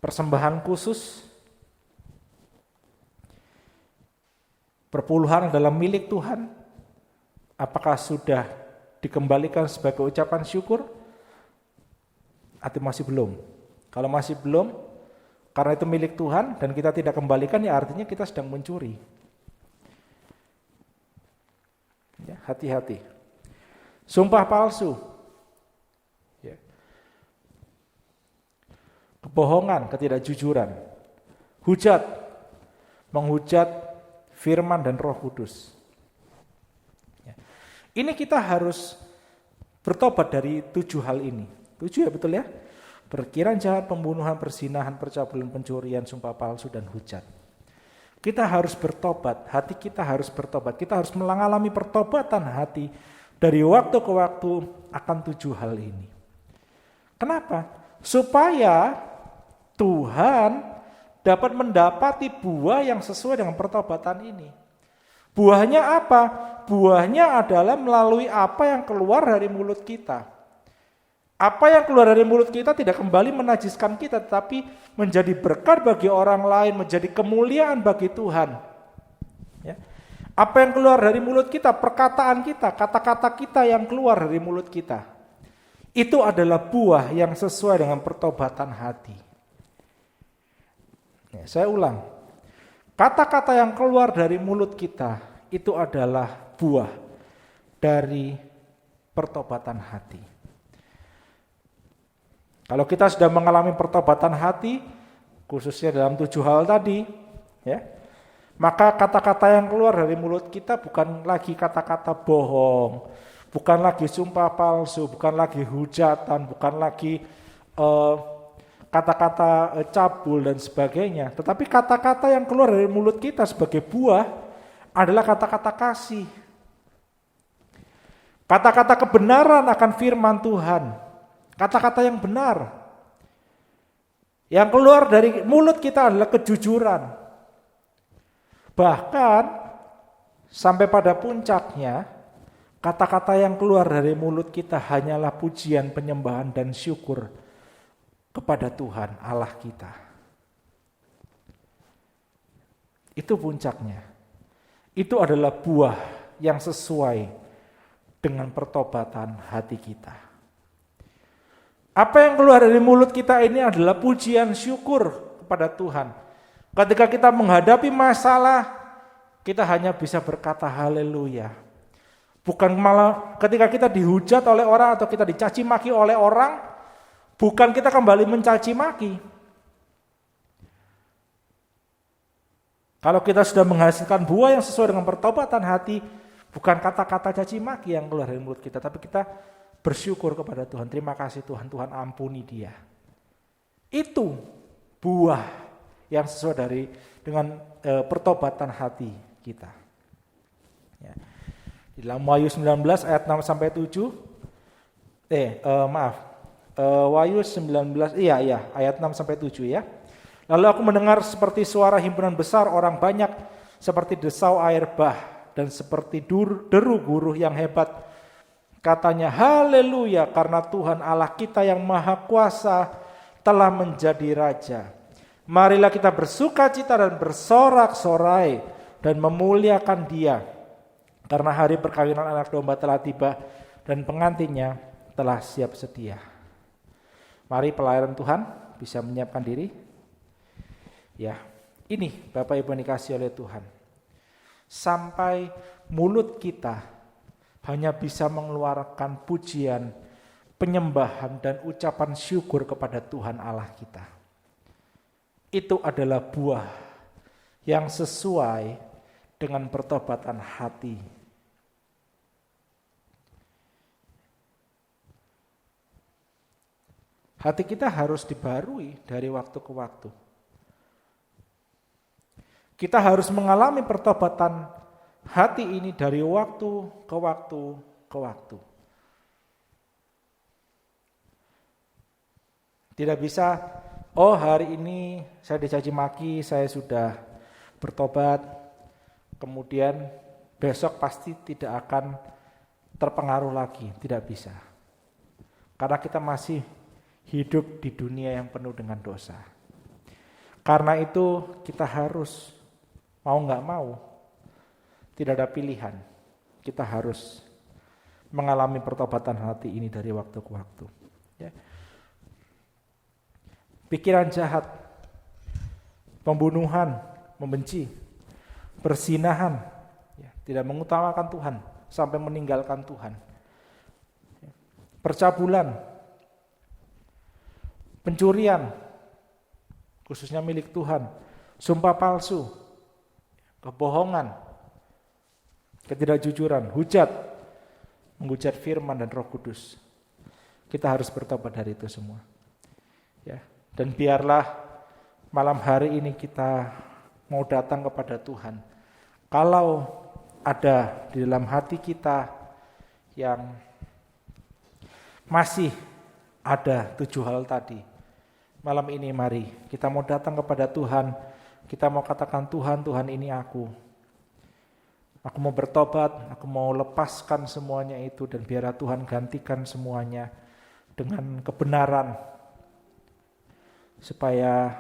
persembahan khusus, perpuluhan dalam milik Tuhan, apakah sudah dikembalikan sebagai ucapan syukur atau masih belum? Kalau masih belum, karena itu milik Tuhan dan kita tidak kembalikan, ya artinya kita sedang mencuri. Ya, hati-hati. Sumpah palsu, ya. Kebohongan, ketidakjujuran, hujat, menghujat firman dan Roh Kudus. Ini kita harus bertobat dari 7 hal ini. 7 ya betul ya? Perkiraan jahat, pembunuhan, perzinahan, percabulan, pencurian, sumpah palsu, dan hujat. Kita harus bertobat, hati kita harus bertobat. Kita harus mengalami pertobatan hati dari waktu ke waktu akan 7 hal ini. Kenapa? Supaya Tuhan dapat mendapati buah yang sesuai dengan pertobatan ini. Buahnya apa? Buahnya adalah melalui apa yang keluar dari mulut kita. Apa yang keluar dari mulut kita tidak kembali menajiskan kita, tetapi menjadi berkat bagi orang lain, menjadi kemuliaan bagi Tuhan. Ya. Apa yang keluar dari mulut kita, perkataan kita, kata-kata kita yang keluar dari mulut kita, itu adalah buah yang sesuai dengan pertobatan hati. Ya, saya ulang, kata-kata yang keluar dari mulut kita itu adalah buah dari pertobatan hati. Kalau kita sudah mengalami pertobatan hati, khususnya dalam 7 hal tadi, ya, maka kata-kata yang keluar dari mulut kita bukan lagi kata-kata bohong, bukan lagi sumpah palsu, bukan lagi hujatan, bukan lagi kata-kata cabul dan sebagainya. Tetapi kata-kata yang keluar dari mulut kita sebagai buah adalah kata-kata kasih. Kata-kata kebenaran akan firman Tuhan. Kata-kata yang benar. Yang keluar dari mulut kita adalah kejujuran. Bahkan sampai pada puncaknya, kata-kata yang keluar dari mulut kita hanyalah pujian, penyembahan, dan syukur kepada Tuhan Allah kita. Itu puncaknya. Itu adalah buah yang sesuai dengan pertobatan hati kita. Apa yang keluar dari mulut kita ini adalah pujian syukur kepada Tuhan. Ketika kita menghadapi masalah, kita hanya bisa berkata haleluya. Bukan malah ketika kita dihujat oleh orang atau kita dicaci maki oleh orang, bukan kita kembali mencaci maki. Kalau kita sudah menghasilkan buah yang sesuai dengan pertobatan hati, bukan kata-kata caci maki yang keluar dari mulut kita, tapi kita bersyukur kepada Tuhan. Terima kasih Tuhan, Tuhan ampuni dia. Itu buah yang sesuai dengan pertobatan hati kita. Ya. Di dalam Wahyu 19 ayat 6 sampai 7. Wahyu 19 ayat 6 sampai 7 ya. Lalu aku mendengar seperti suara himpunan besar orang banyak, seperti desau air bah dan seperti deru guruh yang hebat. Katanya, haleluya, karena Tuhan Allah kita yang maha kuasa telah menjadi Raja. Marilah kita bersuka cita dan bersorak-sorai dan memuliakan Dia. Karena hari perkawinan anak domba telah tiba dan pengantinnya telah siap sedia. Mari pelayanan Tuhan bisa menyiapkan diri. Ya, ini Bapak Ibu yang dikasihi oleh Tuhan. Sampai mulut kita hanya bisa mengeluarkan pujian, penyembahan, dan ucapan syukur kepada Tuhan Allah kita. Itu adalah buah yang sesuai dengan pertobatan hati. Hati kita harus dibarui dari waktu ke waktu. Kita harus mengalami pertobatan hati ini dari waktu ke waktu ke waktu. Tidak bisa, hari ini saya dicaci maki, saya sudah bertobat, kemudian besok pasti tidak akan terpengaruh lagi. Tidak bisa. Karena kita masih hidup di dunia yang penuh dengan dosa. Karena itu kita harus, mau gak mau, tidak ada pilihan. Kita harus mengalami pertobatan hati ini dari waktu ke waktu. Ya. Pikiran jahat, pembunuhan, membenci, persinahan, ya, tidak mengutamakan Tuhan sampai meninggalkan Tuhan. Ya. Percabulan, pencurian, khususnya milik Tuhan, sumpah palsu, kebohongan, ketidakjujuran, hujat, menghujat firman dan Roh Kudus. Kita harus bertobat dari itu semua. Ya, dan biarlah malam hari ini kita mau datang kepada Tuhan. Kalau ada di dalam hati kita yang masih ada 7 hal tadi, malam ini mari kita mau datang kepada Tuhan. Kita mau katakan, Tuhan, Tuhan ini aku. Aku mau bertobat, aku mau lepaskan semuanya itu dan biarlah Tuhan gantikan semuanya dengan kebenaran, supaya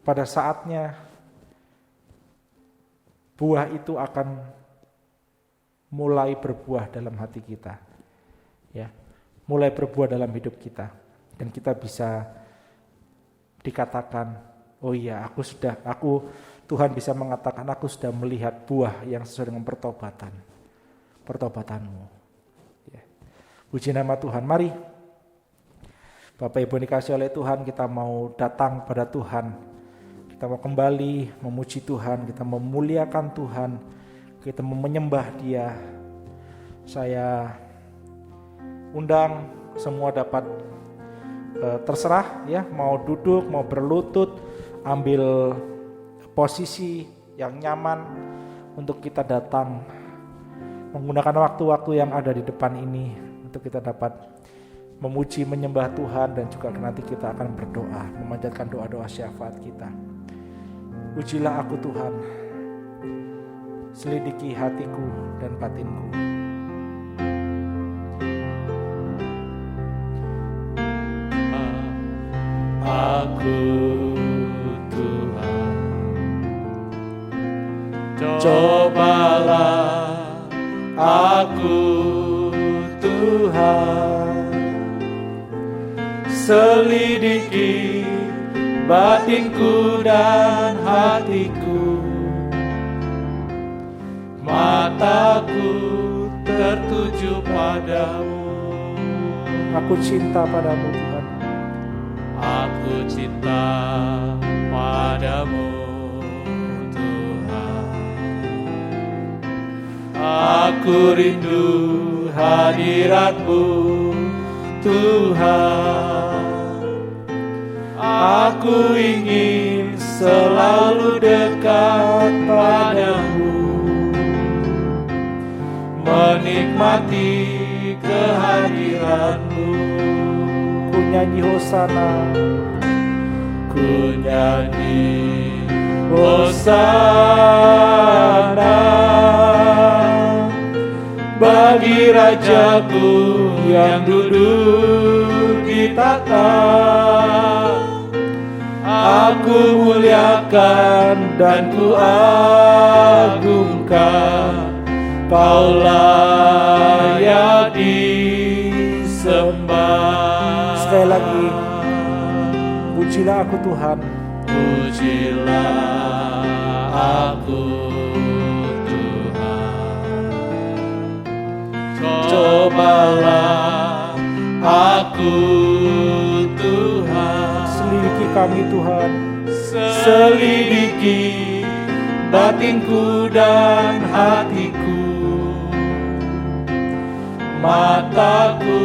pada saatnya buah itu akan mulai berbuah dalam hati kita, ya, mulai berbuah dalam hidup kita, dan kita bisa dikatakan, oh iya, Tuhan bisa mengatakan, aku sudah melihat buah yang sesuai dengan pertobatanmu. Ya. Puji nama Tuhan. Mari Bapak Ibu dikasih oleh Tuhan, kita mau datang pada Tuhan, kita mau kembali memuji Tuhan, kita memuliakan Tuhan, kita mau menyembah Dia. Saya undang semua dapat terserah ya, mau duduk, mau berlutut, ambil posisi yang nyaman untuk kita datang menggunakan waktu-waktu yang ada di depan ini untuk kita dapat memuji, menyembah Tuhan, dan juga nanti kita akan berdoa, memanjatkan doa-doa syafaat kita. Ujilah aku Tuhan, selidiki hatiku dan batinku. Aku Tuhan, cobalah aku Tuhan, selidiki batinku dan hatiku, mataku tertuju padamu. Aku cinta padamu Tuhan, aku cinta padamu Tuhan, aku rindu hadirat-Mu Tuhan, aku ingin selalu dekat padamu, menikmati kehadiran-Mu. ku nyanyi hosana, ku nyanyi hosana bagi Rajaku yang duduk di tahta. Aku muliakan dan ku agungkan, Kau layak disembah. Sekali lagi, pujilah aku Tuhan, pujilah aku Tuhan, cobalah aku Tuhan, selidiki kami Tuhan, selidiki batinku dan hatiku, mataku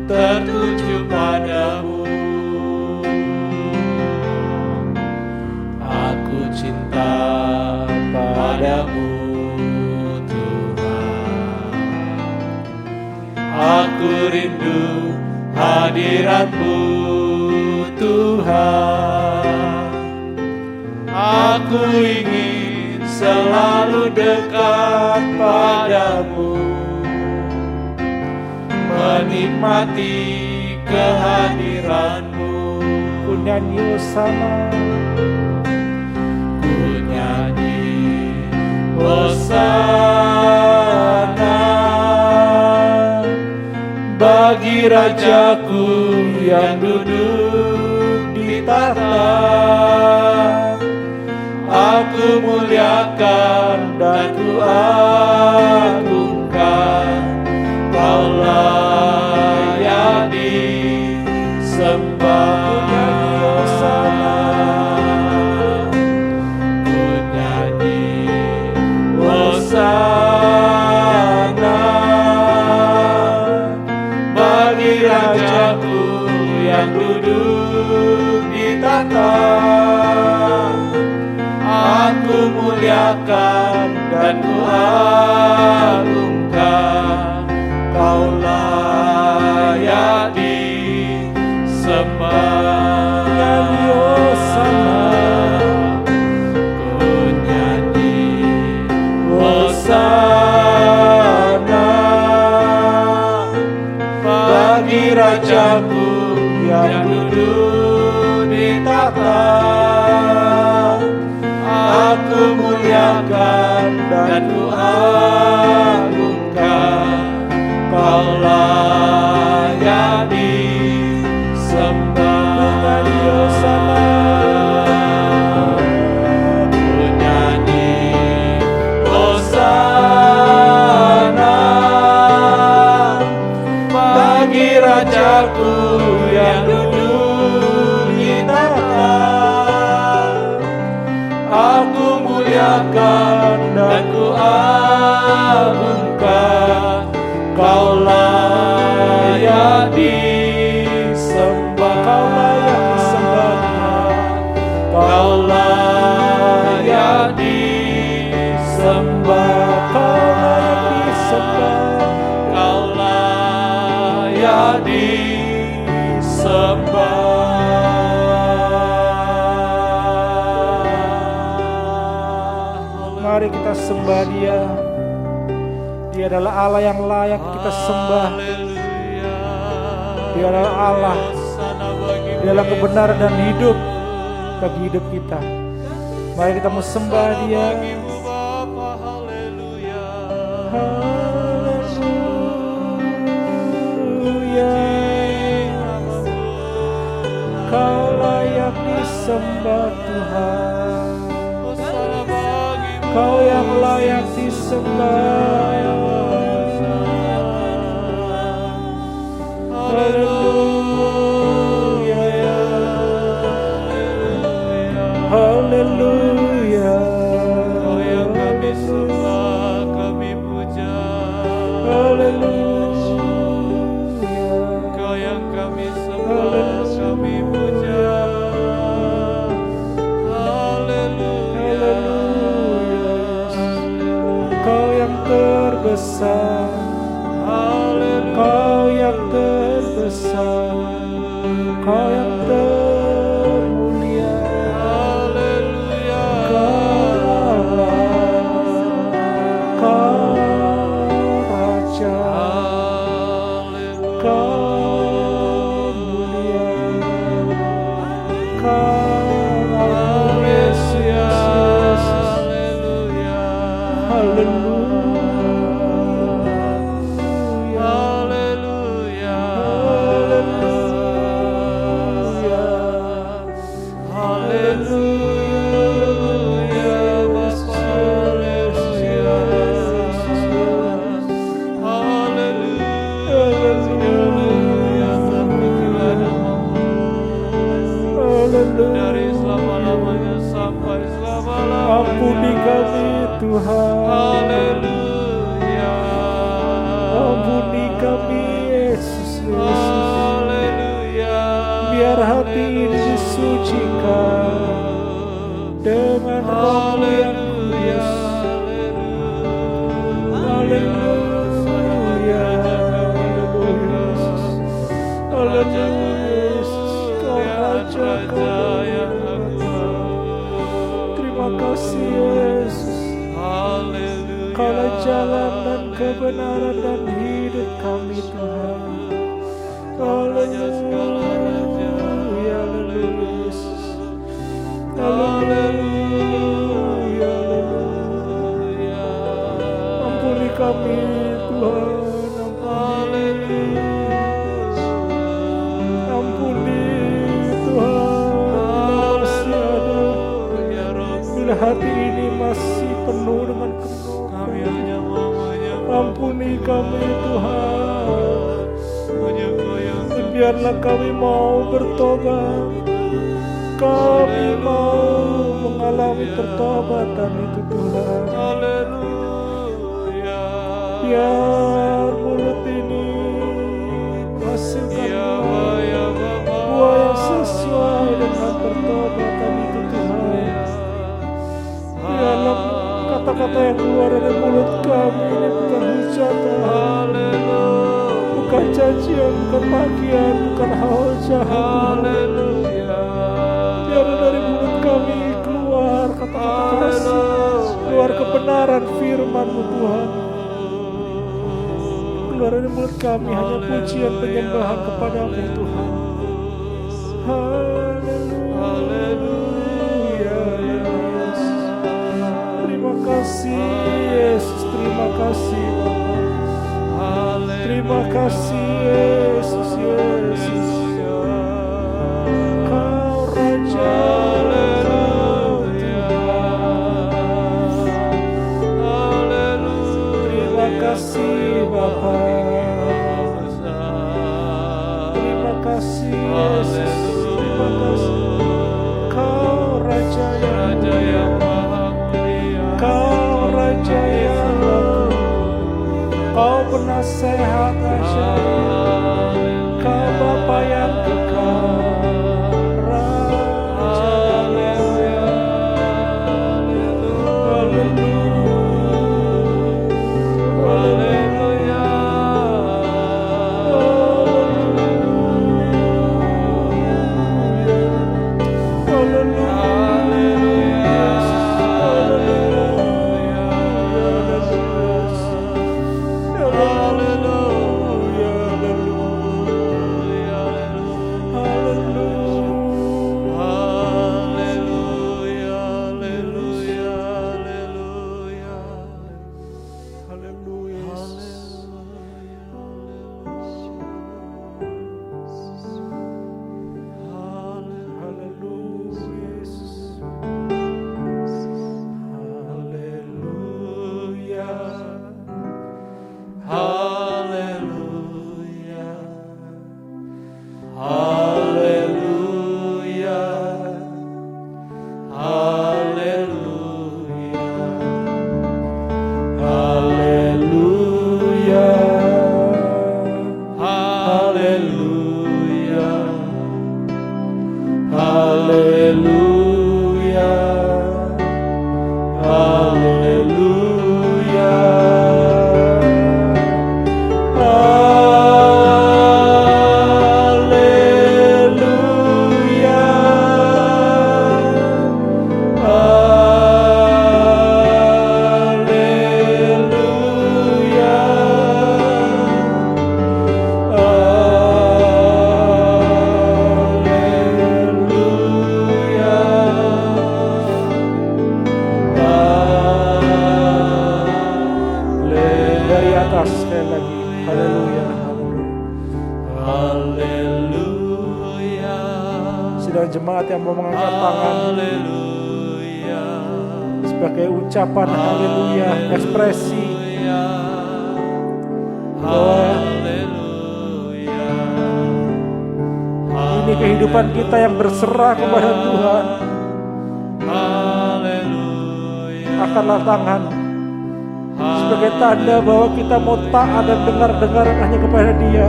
tertuju padamu. Aku cinta padamu Tuhan, aku rindu hadirat-Mu Tuhan, aku ingin selalu dekat padamu, menikmati kehadiran-Mu. ku nyanyi hosana, ku nyanyi hosana bagi Rajaku yang duduk di tahta. Aku muliakan dan ku agungkan, Kau layak disembah. Ku nyanyi hosana bagi Rajaku yang duduk di tahta. Aku muliakan dan ku agungkan, Kau layak disembah. nyanyi hosana, Ku nyanyi hosana bagi Raja datang, aku muliakan dan ku agungkan. Kau layak disembah. Ku nyanyi Hosana bagi Rajaku yang duduk di tahta. Aku muliakan dan ku agungkan. Kau layak disembah, kau layak disembah, kau layak disembah. Mari kita sembah Dia. Dia adalah Allah yang layak kita sembah. Dia adalah Allah. Dia adalah kebenaran dan hidup bagi hidup kita. Mari kita mau sembah Dia. Haleluya. Kau layak disembah Tuhan. Kau yang layak disembah. Haleluya. Haleluya. Kau yang kami sembah, kami puja. Haleluya. Kau yang kami sembah, kami puja. Haleluya. Kau yang terbesar. Kau yang terbesar. Kau yang termulia. Haleluya. Kau Raja. Kau mulia. Kau Yesus. Haleluya. Dari selama-lamanya sampai selama-lamanya. Ampuni kami Tuhan. Haleluya. Ampuni kami Yesus. Haleluya. Biar hati ini disucikan dengan Roh yang kudus. Haleluya. Haleluya. Kau Raja, Kau yang terima kasih Yesus. Haleluya. Kaulah jalan dan kebenaran dan hidup kami Tuhan. Haleluya. Haleluya. Haleluya. Ampuni kami Tuhan. Ampuni Tuhan. Masih ada. Bila hati ini masih penuh dengan kenokan, ampuni kami Tuhan. Dan biarlah kami mau bertobat. Kami mau mengalami pertobatan itu Tuhan. Haleluya. Biar mulut ini menghasilkan buah yang sesuai dengan pertobatan itu Tuhan. Biarlah kata-kata yang keluar dari mulut kami ini bukan hujatan, bukan cacian, bukan makian, bukan hal jahat Tuhan. Biarlah dari mulut kami keluar kata-kata kasih, keluar kebenaran firman-Mu Tuhan. Keluar dari mulut kami hanya pujian penyembahan kepadamu Tuhan. Haleluya. yang mau mengangkat tangan Haleluya. sebagai ucapan haleluya, ekspresi Haleluya. ini kehidupan kita yang berserah kepada Tuhan. Haleluya. Angkatlah tangan sebagai tanda bahwa kita mau taat dan dengar hanya kepada Dia.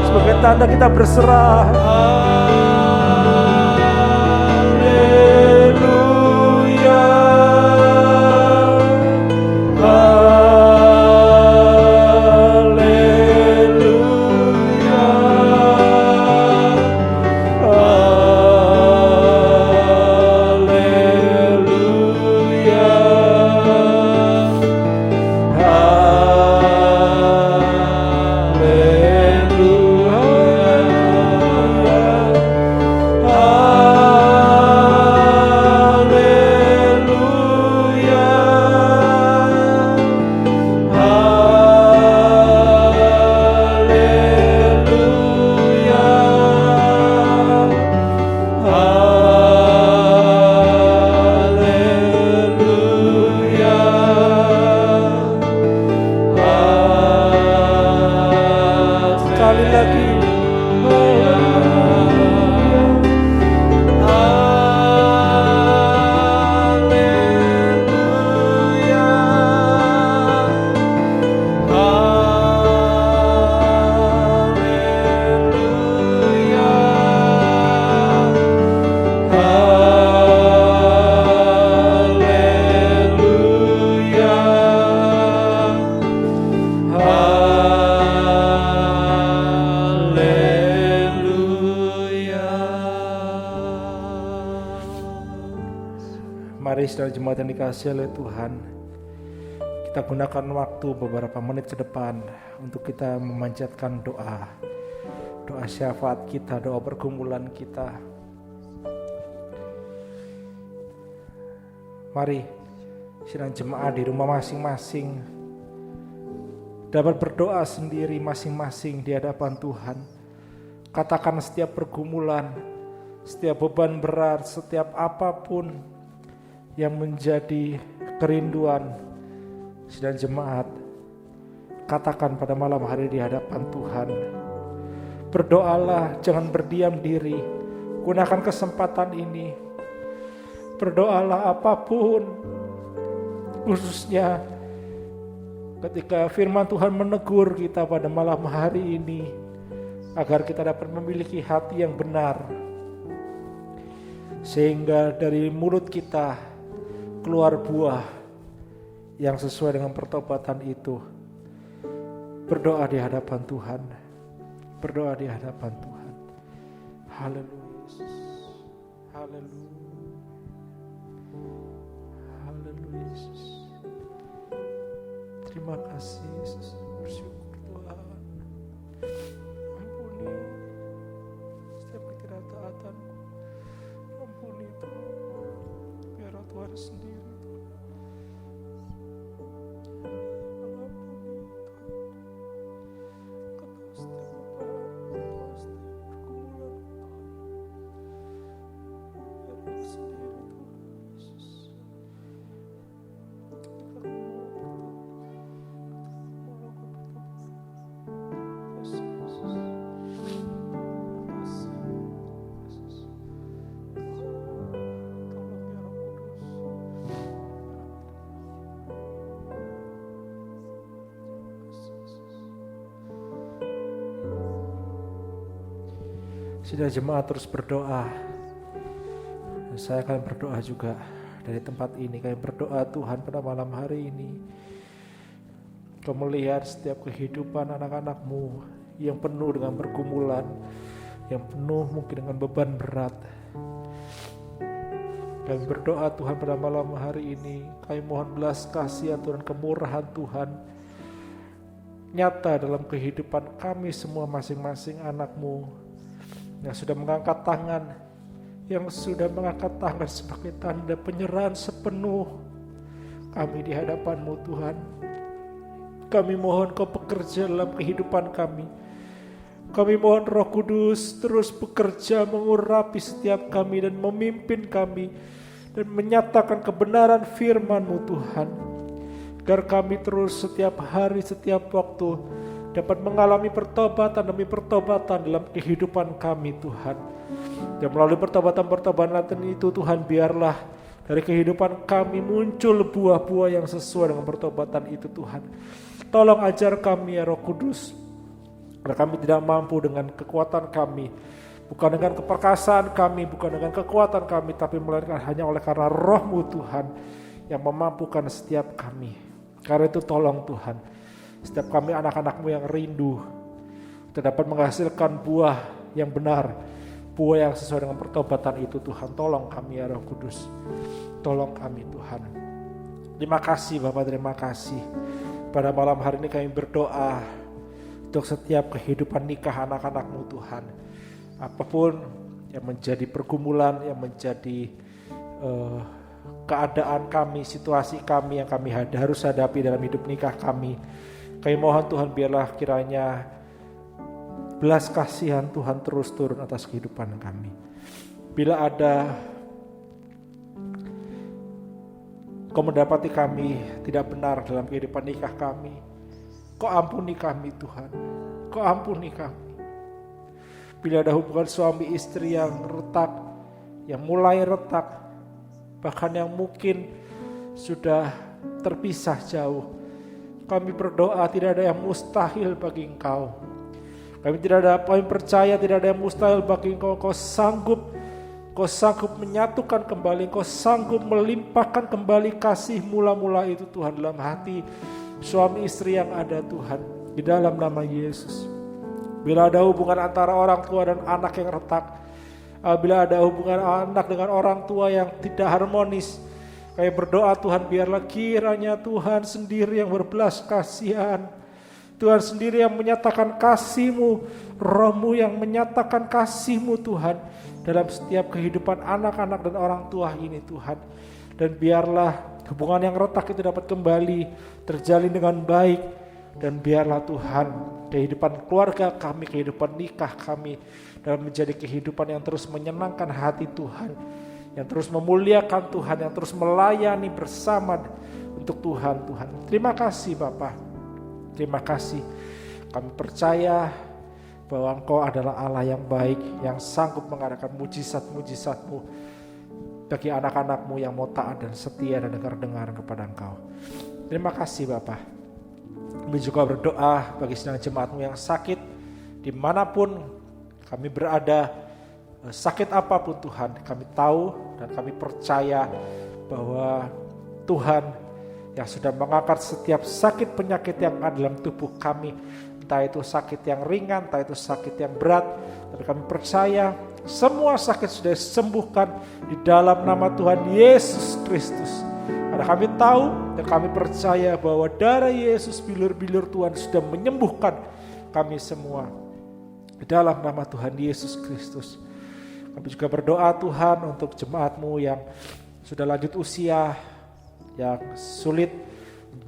Sebagai tanda kita berserah. Haleluya. Mari saudara jemaat yang dikasihi oleh Tuhan, kita gunakan waktu beberapa menit ke depan untuk kita memanjatkan doa syafaat kita, doa pergumulan kita. Mari saudara jemaat di rumah masing-masing dapat berdoa sendiri masing-masing di hadapan Tuhan. Katakan setiap pergumulan, setiap beban berat, setiap apapun yang menjadi kerinduan sedang jemaat, katakan pada malam hari di hadapan Tuhan. Berdoalah, jangan berdiam diri. Gunakan kesempatan ini. Berdoalah apapun, khususnya ketika firman Tuhan menegur kita pada malam hari ini, agar kita dapat memiliki hati yang benar, sehingga dari mulut kita keluar buah yang sesuai dengan pertobatan itu. Berdoa di hadapan Tuhan. Berdoa di hadapan Tuhan. Haleluya Yesus. Haleluya. Haleluya Yesus. Terima kasih Yesus. Bersyukur Tuhan. Ampuni setiap ketidaktaatan. Ampuni Tuhan. Biar Tuhan sendiri. Sudah jemaat terus berdoa. Saya akan berdoa juga dari tempat ini. Kami berdoa Tuhan pada malam hari ini, Kau melihat setiap kehidupan anak-anak-Mu yang penuh dengan pergumulan, yang penuh mungkin dengan beban berat. Kami berdoa Tuhan pada malam hari ini, kami mohon belas kasihan Tuhan, kemurahan Tuhan nyata dalam kehidupan kami semua masing-masing anak-Mu yang sudah mengangkat tangan, yang sudah mengangkat tangan sebagai tanda penyerahan sepenuh kami di hadapan-Mu Tuhan. Kami mohon Kau bekerja dalam kehidupan kami. Kami mohon Roh Kudus terus bekerja mengurapi setiap kami dan memimpin kami dan menyatakan kebenaran firman-Mu Tuhan. Agar kami terus setiap hari, setiap waktu dapat mengalami pertobatan demi pertobatan dalam kehidupan kami Tuhan. Dan melalui pertobatan-pertobatan itu Tuhan, biarlah dari kehidupan kami muncul buah-buah yang sesuai dengan pertobatan itu Tuhan. Tolong ajar kami ya Roh Kudus. Karena kami tidak mampu dengan kekuatan kami, bukan dengan keperkasaan kami, bukan dengan kekuatan kami, tapi melainkan hanya oleh karena Roh-Mu Tuhan yang memampukan setiap kami. Karena itu tolong Tuhan, setiap kami anak-anak-Mu yang rindu untuk dapat menghasilkan buah yang benar, buah yang sesuai dengan pertobatan itu Tuhan. Tolong kami ya Roh Kudus, tolong kami Tuhan. Terima kasih Bapak, terima kasih. Pada malam hari ini kami berdoa untuk setiap kehidupan nikah anak-anak-Mu Tuhan. Apapun yang menjadi pergumulan, yang menjadi keadaan kami, situasi kami yang kami harus hadapi dalam hidup nikah kami, kami mohon Tuhan biarlah kiranya belas kasihan Tuhan terus turun atas kehidupan kami. Bila ada Kau mendapati kami tidak benar dalam kehidupan nikah kami, Kau ampuni kami Tuhan, Kau ampuni kami. Bila ada hubungan suami istri yang retak, yang mulai retak, bahkan yang mungkin sudah terpisah jauh, kami berdoa tidak ada yang mustahil bagi Engkau. Kami percaya tidak ada yang mustahil bagi Engkau. Kau sanggup menyatukan kembali, Kau sanggup melimpahkan kembali kasih mula-mula itu Tuhan dalam hati suami istri yang ada Tuhan, di dalam nama Yesus. Bila ada hubungan antara orang tua dan anak yang retak, bila ada hubungan anak dengan orang tua yang tidak harmonis, kami berdoa Tuhan biarlah kiranya Tuhan sendiri yang berbelas kasihan, Tuhan sendiri yang menyatakan kasih-Mu, Roh-Mu yang menyatakan kasih-Mu Tuhan dalam setiap kehidupan anak-anak dan orang tua ini Tuhan. Dan biarlah hubungan yang retak itu dapat kembali terjalin dengan baik. Dan biarlah Tuhan kehidupan keluarga kami, kehidupan nikah kami dalam menjadi kehidupan yang terus menyenangkan hati Tuhan, yang terus memuliakan Tuhan, yang terus melayani bersama untuk Tuhan. Terima kasih Bapa, terima kasih. Kami percaya bahwa Engkau adalah Allah yang baik, yang sanggup mengadakan mujizat-mujizat-Mu bagi anak-anak-Mu yang mau taat dan setia dan dengar-dengar kepada Engkau. Terima kasih Bapa. Kami juga berdoa bagi sedang jemaat-Mu yang sakit, dimanapun kami berada, sakit apapun Tuhan, kami tahu dan kami percaya bahwa Tuhan yang sudah mengangkat setiap sakit penyakit yang ada dalam tubuh kami, entah itu sakit yang ringan, entah itu sakit yang berat, tapi kami percaya semua sakit sudah disembuhkan di dalam nama Tuhan Yesus Kristus. Karena kami tahu dan kami percaya bahwa darah Yesus, bilur-bilur Tuhan sudah menyembuhkan kami semua di dalam nama Tuhan Yesus Kristus. Kami juga berdoa Tuhan untuk jemaat-Mu yang sudah lanjut usia, yang sulit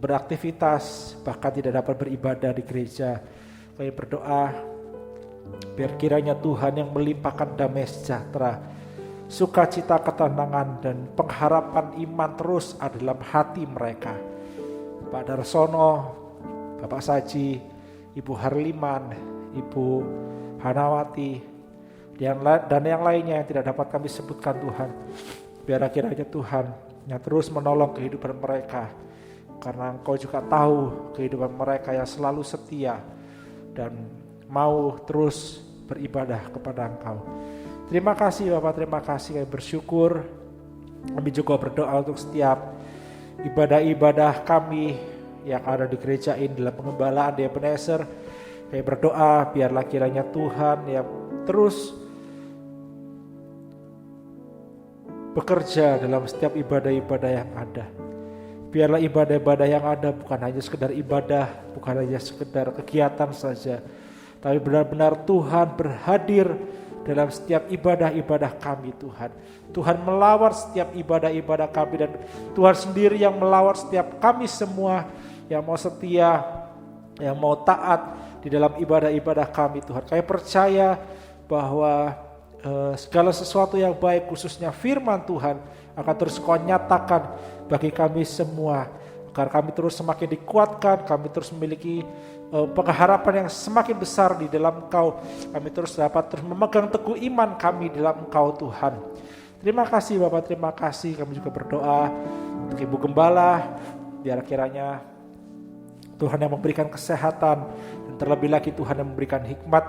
beraktivitas, bahkan tidak dapat beribadah di gereja. Kami berdoa biar kiranya Tuhan yang melimpahkan damai sejahtera, sukacita, ketenangan, dan pengharapan iman terus ada dalam hati mereka. Pak Darsono, Bapak Saji, Ibu Harliman, Ibu Hanawati, dan yang lainnya yang tidak dapat kami sebutkan Tuhan. Biar kiranya Tuhan yang terus menolong kehidupan mereka, karena Engkau juga tahu kehidupan mereka yang selalu setia dan mau terus beribadah kepada Engkau. Terima kasih Bapak, terima kasih, kami bersyukur. Kami juga berdoa untuk setiap ibadah-ibadah kami yang ada di gereja ini dalam pengembalaan di Ebenezer. Kami berdoa biarlah kiranya Tuhan yang terus bekerja dalam setiap ibadah-ibadah yang ada. Biarlah ibadah-ibadah yang ada bukan hanya sekedar ibadah, bukan hanya sekedar kegiatan saja, tapi benar-benar Tuhan berhadir dalam setiap ibadah-ibadah kami Tuhan. Tuhan melawat setiap ibadah-ibadah kami, dan Tuhan sendiri yang melawat setiap kami semua yang mau setia, yang mau taat di di dalam ibadah-ibadah kami Tuhan. Kami percaya bahwa segala sesuatu yang baik, khususnya firman Tuhan, akan terus Kau nyatakan bagi kami semua, agar kami terus semakin dikuatkan, kami terus memiliki pengharapan yang semakin besar di dalam Engkau. Kami terus dapat terus memegang teguh iman kami di dalam Engkau Tuhan. Terima kasih Bapak, terima kasih. Kami juga berdoa untuk Ibu Gembala, biar kiranya Tuhan yang memberikan kesehatan, dan terlebih lagi Tuhan yang memberikan hikmat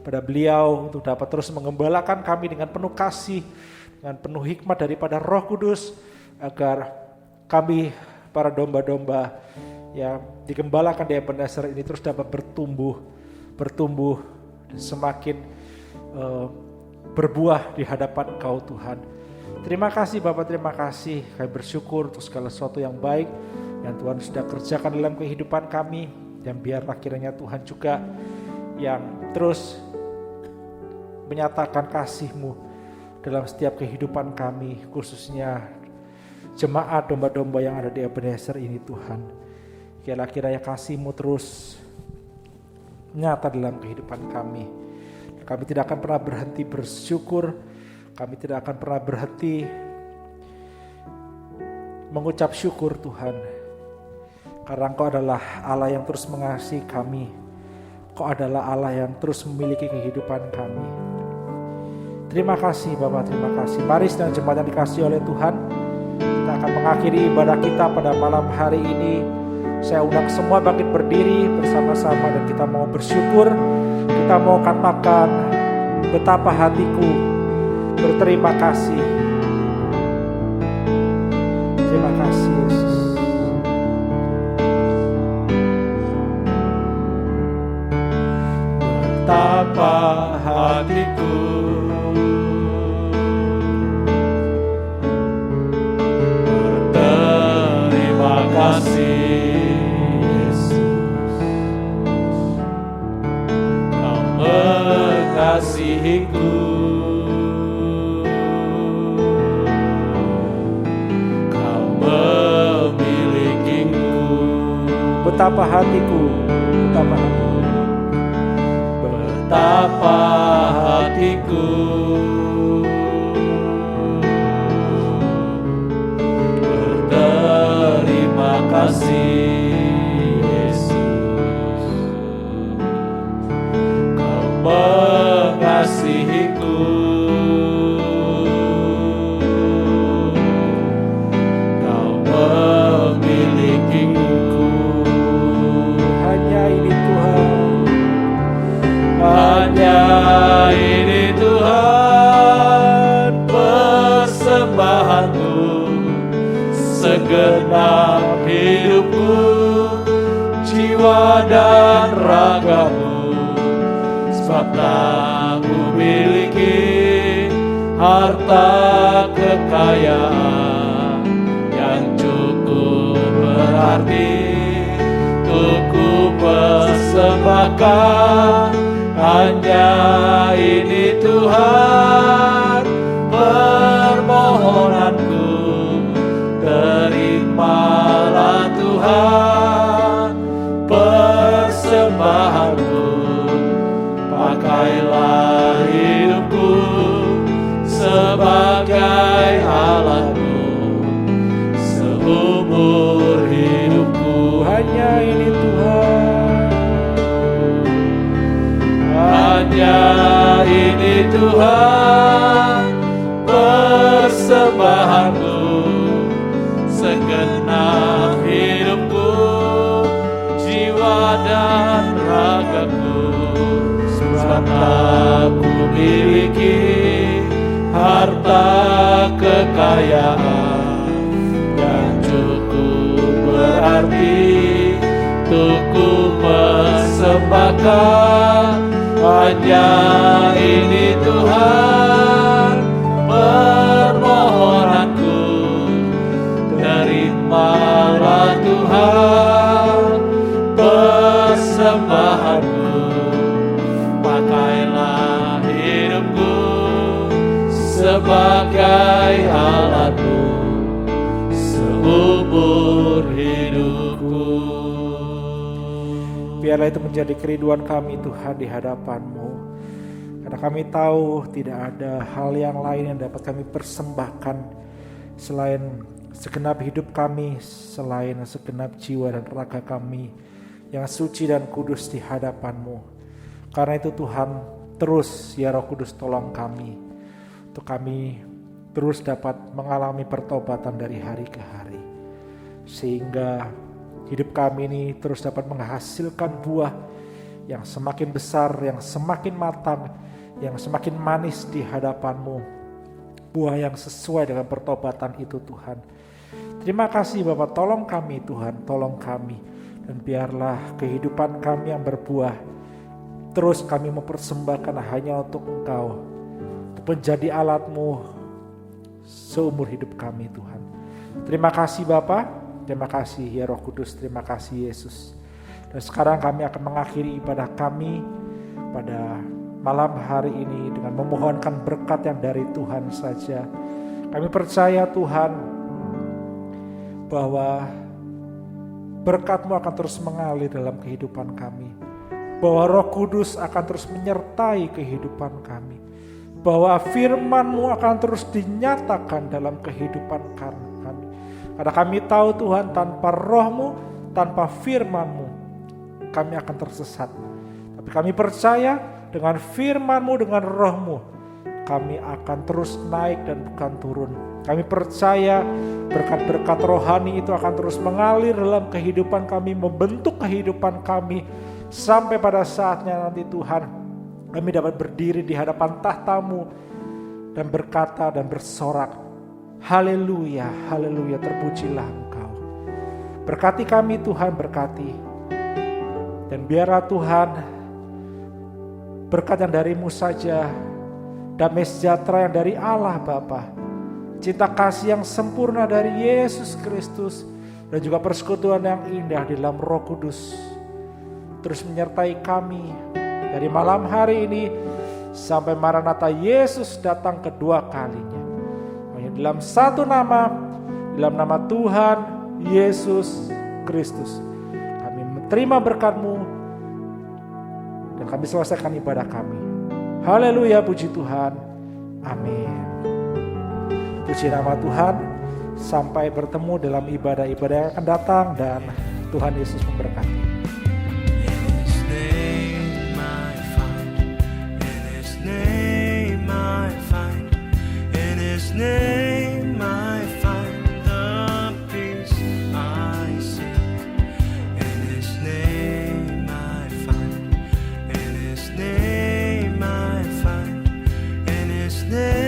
pada beliau untuk dapat terus mengembalakan kami dengan penuh kasih, dengan penuh hikmat daripada Roh Kudus, agar kami para domba-domba yang digembalakan di Ebenezer ini terus dapat bertumbuh dan semakin berbuah di hadapan Engkau Tuhan. Terima kasih Bapak, terima kasih. Kami bersyukur untuk segala sesuatu yang baik yang Tuhan sudah kerjakan dalam kehidupan kami, dan biarlah kiranya Tuhan juga yang terus menyatakan kasih-Mu dalam setiap kehidupan kami, khususnya jemaat domba-domba yang ada di Ebenezer ini Tuhan. Kiranya kasih-Mu terus nyata dalam kehidupan kami. Kami tidak akan pernah berhenti bersyukur, kami tidak akan pernah berhenti mengucap syukur Tuhan, karena Engkau adalah Allah yang terus mengasihi kami. Engkau adalah Allah yang terus memiliki kehidupan kami. Terima kasih Bapak, terima kasih. Mari sedang jemaat yang dikasihi oleh Tuhan, kita akan mengakhiri ibadah kita pada malam hari ini. Saya undang semua bangkit berdiri bersama-sama, dan kita mau bersyukur. Kita mau katakan betapa hatiku berterima kasih. Terima kasih Yesus. Betapa hatiku berterima kasih Yesus, Kau mengasihiku, Kau memilikiku. Betapa hatiku, betapa hatiku, betapa hatiku berterima kasih Yesus, Kau mengasihiku, Kau memilikiku. hanya ini Tuhan, hanya ini Tuhan persembahanku, segenap hidupku, jiwa dan ragaku, sebab tak ku miliki harta kekayaan yang cukup berarti untuk ku persembahkan. Hanya ini Tuhan permohonanku, terimalah Tuhan persembahanku, pakailah hidupku sebagai alatmu seumur hidupku. hanya ini Tuhan, hanya ini Tuhan persembahanku, segenap hidupku, jiwa dan ragaku, sebab tak ku miliki harta kekayaan yang cukup berarti untuk ku persembahkan. Hanya ini Tuhan permohonanku, terimalah Tuhan persembahanku, pakailah hidupku sebagai alatmu seumur hidupku. biarlah itu menjadi kerinduan kami Tuhan di hadapan-Mu. Karena kami tahu tidak ada hal yang lain yang dapat kami persembahkan selain segenap hidup kami, selain segenap jiwa dan raga kami yang suci dan kudus di hadapan-Mu. Karena itu Tuhan, terus ya Roh Kudus tolong kami, untuk kami terus dapat mengalami pertobatan dari hari ke hari. Sehingga hidup kami ini terus dapat menghasilkan buah yang semakin besar, yang semakin matang, yang semakin manis di hadapan-Mu. Buah yang sesuai dengan pertobatan itu Tuhan. Terima kasih Bapa, tolong kami Tuhan, tolong kami. Dan biarlah kehidupan kami yang berbuah, terus kami mempersembahkan hanya untuk Engkau, untuk menjadi alat-Mu seumur hidup kami Tuhan. Terima kasih Bapa, terima kasih ya Roh Kudus, terima kasih Yesus. Dan sekarang kami akan mengakhiri ibadah kami pada malam hari ini dengan memohonkan berkat yang dari Tuhan saja. Kami percaya Tuhan bahwa berkat-Mu akan terus mengalir dalam kehidupan kami. Bahwa Roh Kudus akan terus menyertai kehidupan kami. Bahwa firman-Mu akan terus dinyatakan dalam kehidupan kami. Karena kami tahu Tuhan, tanpa Roh-Mu, tanpa firman-Mu, kami akan tersesat. Tapi kami percaya dengan firman-Mu, dengan Roh-Mu, kami akan terus naik dan bukan turun. Kami percaya berkat-berkat rohani itu akan terus mengalir dalam kehidupan kami, membentuk kehidupan kami, sampai pada saatnya nanti Tuhan, kami dapat berdiri di hadapan tahta-Mu dan berkata dan bersorak, haleluya, haleluya, terpujilah Engkau. Berkati kami Tuhan, berkati. Dan biarlah Tuhan, berkat yang dari-Mu saja, damai sejahtera yang dari Allah Bapa, cinta kasih yang sempurna dari Yesus Kristus, dan juga persekutuan yang indah di dalam Roh Kudus terus menyertai kami dari malam hari ini sampai Maranatha Yesus datang kedua kalinya. Hanya dalam satu nama, dalam nama Tuhan Yesus Kristus, kami menerima berkat-Mu dan kami selesaikan ibadah kami. Haleluya, puji Tuhan. Amin. Puji nama Tuhan. Sampai bertemu dalam ibadah-ibadah yang akan datang, dan Tuhan Yesus memberkati. Name I find the peace I seek. In His name I find. In His name I find. In His name.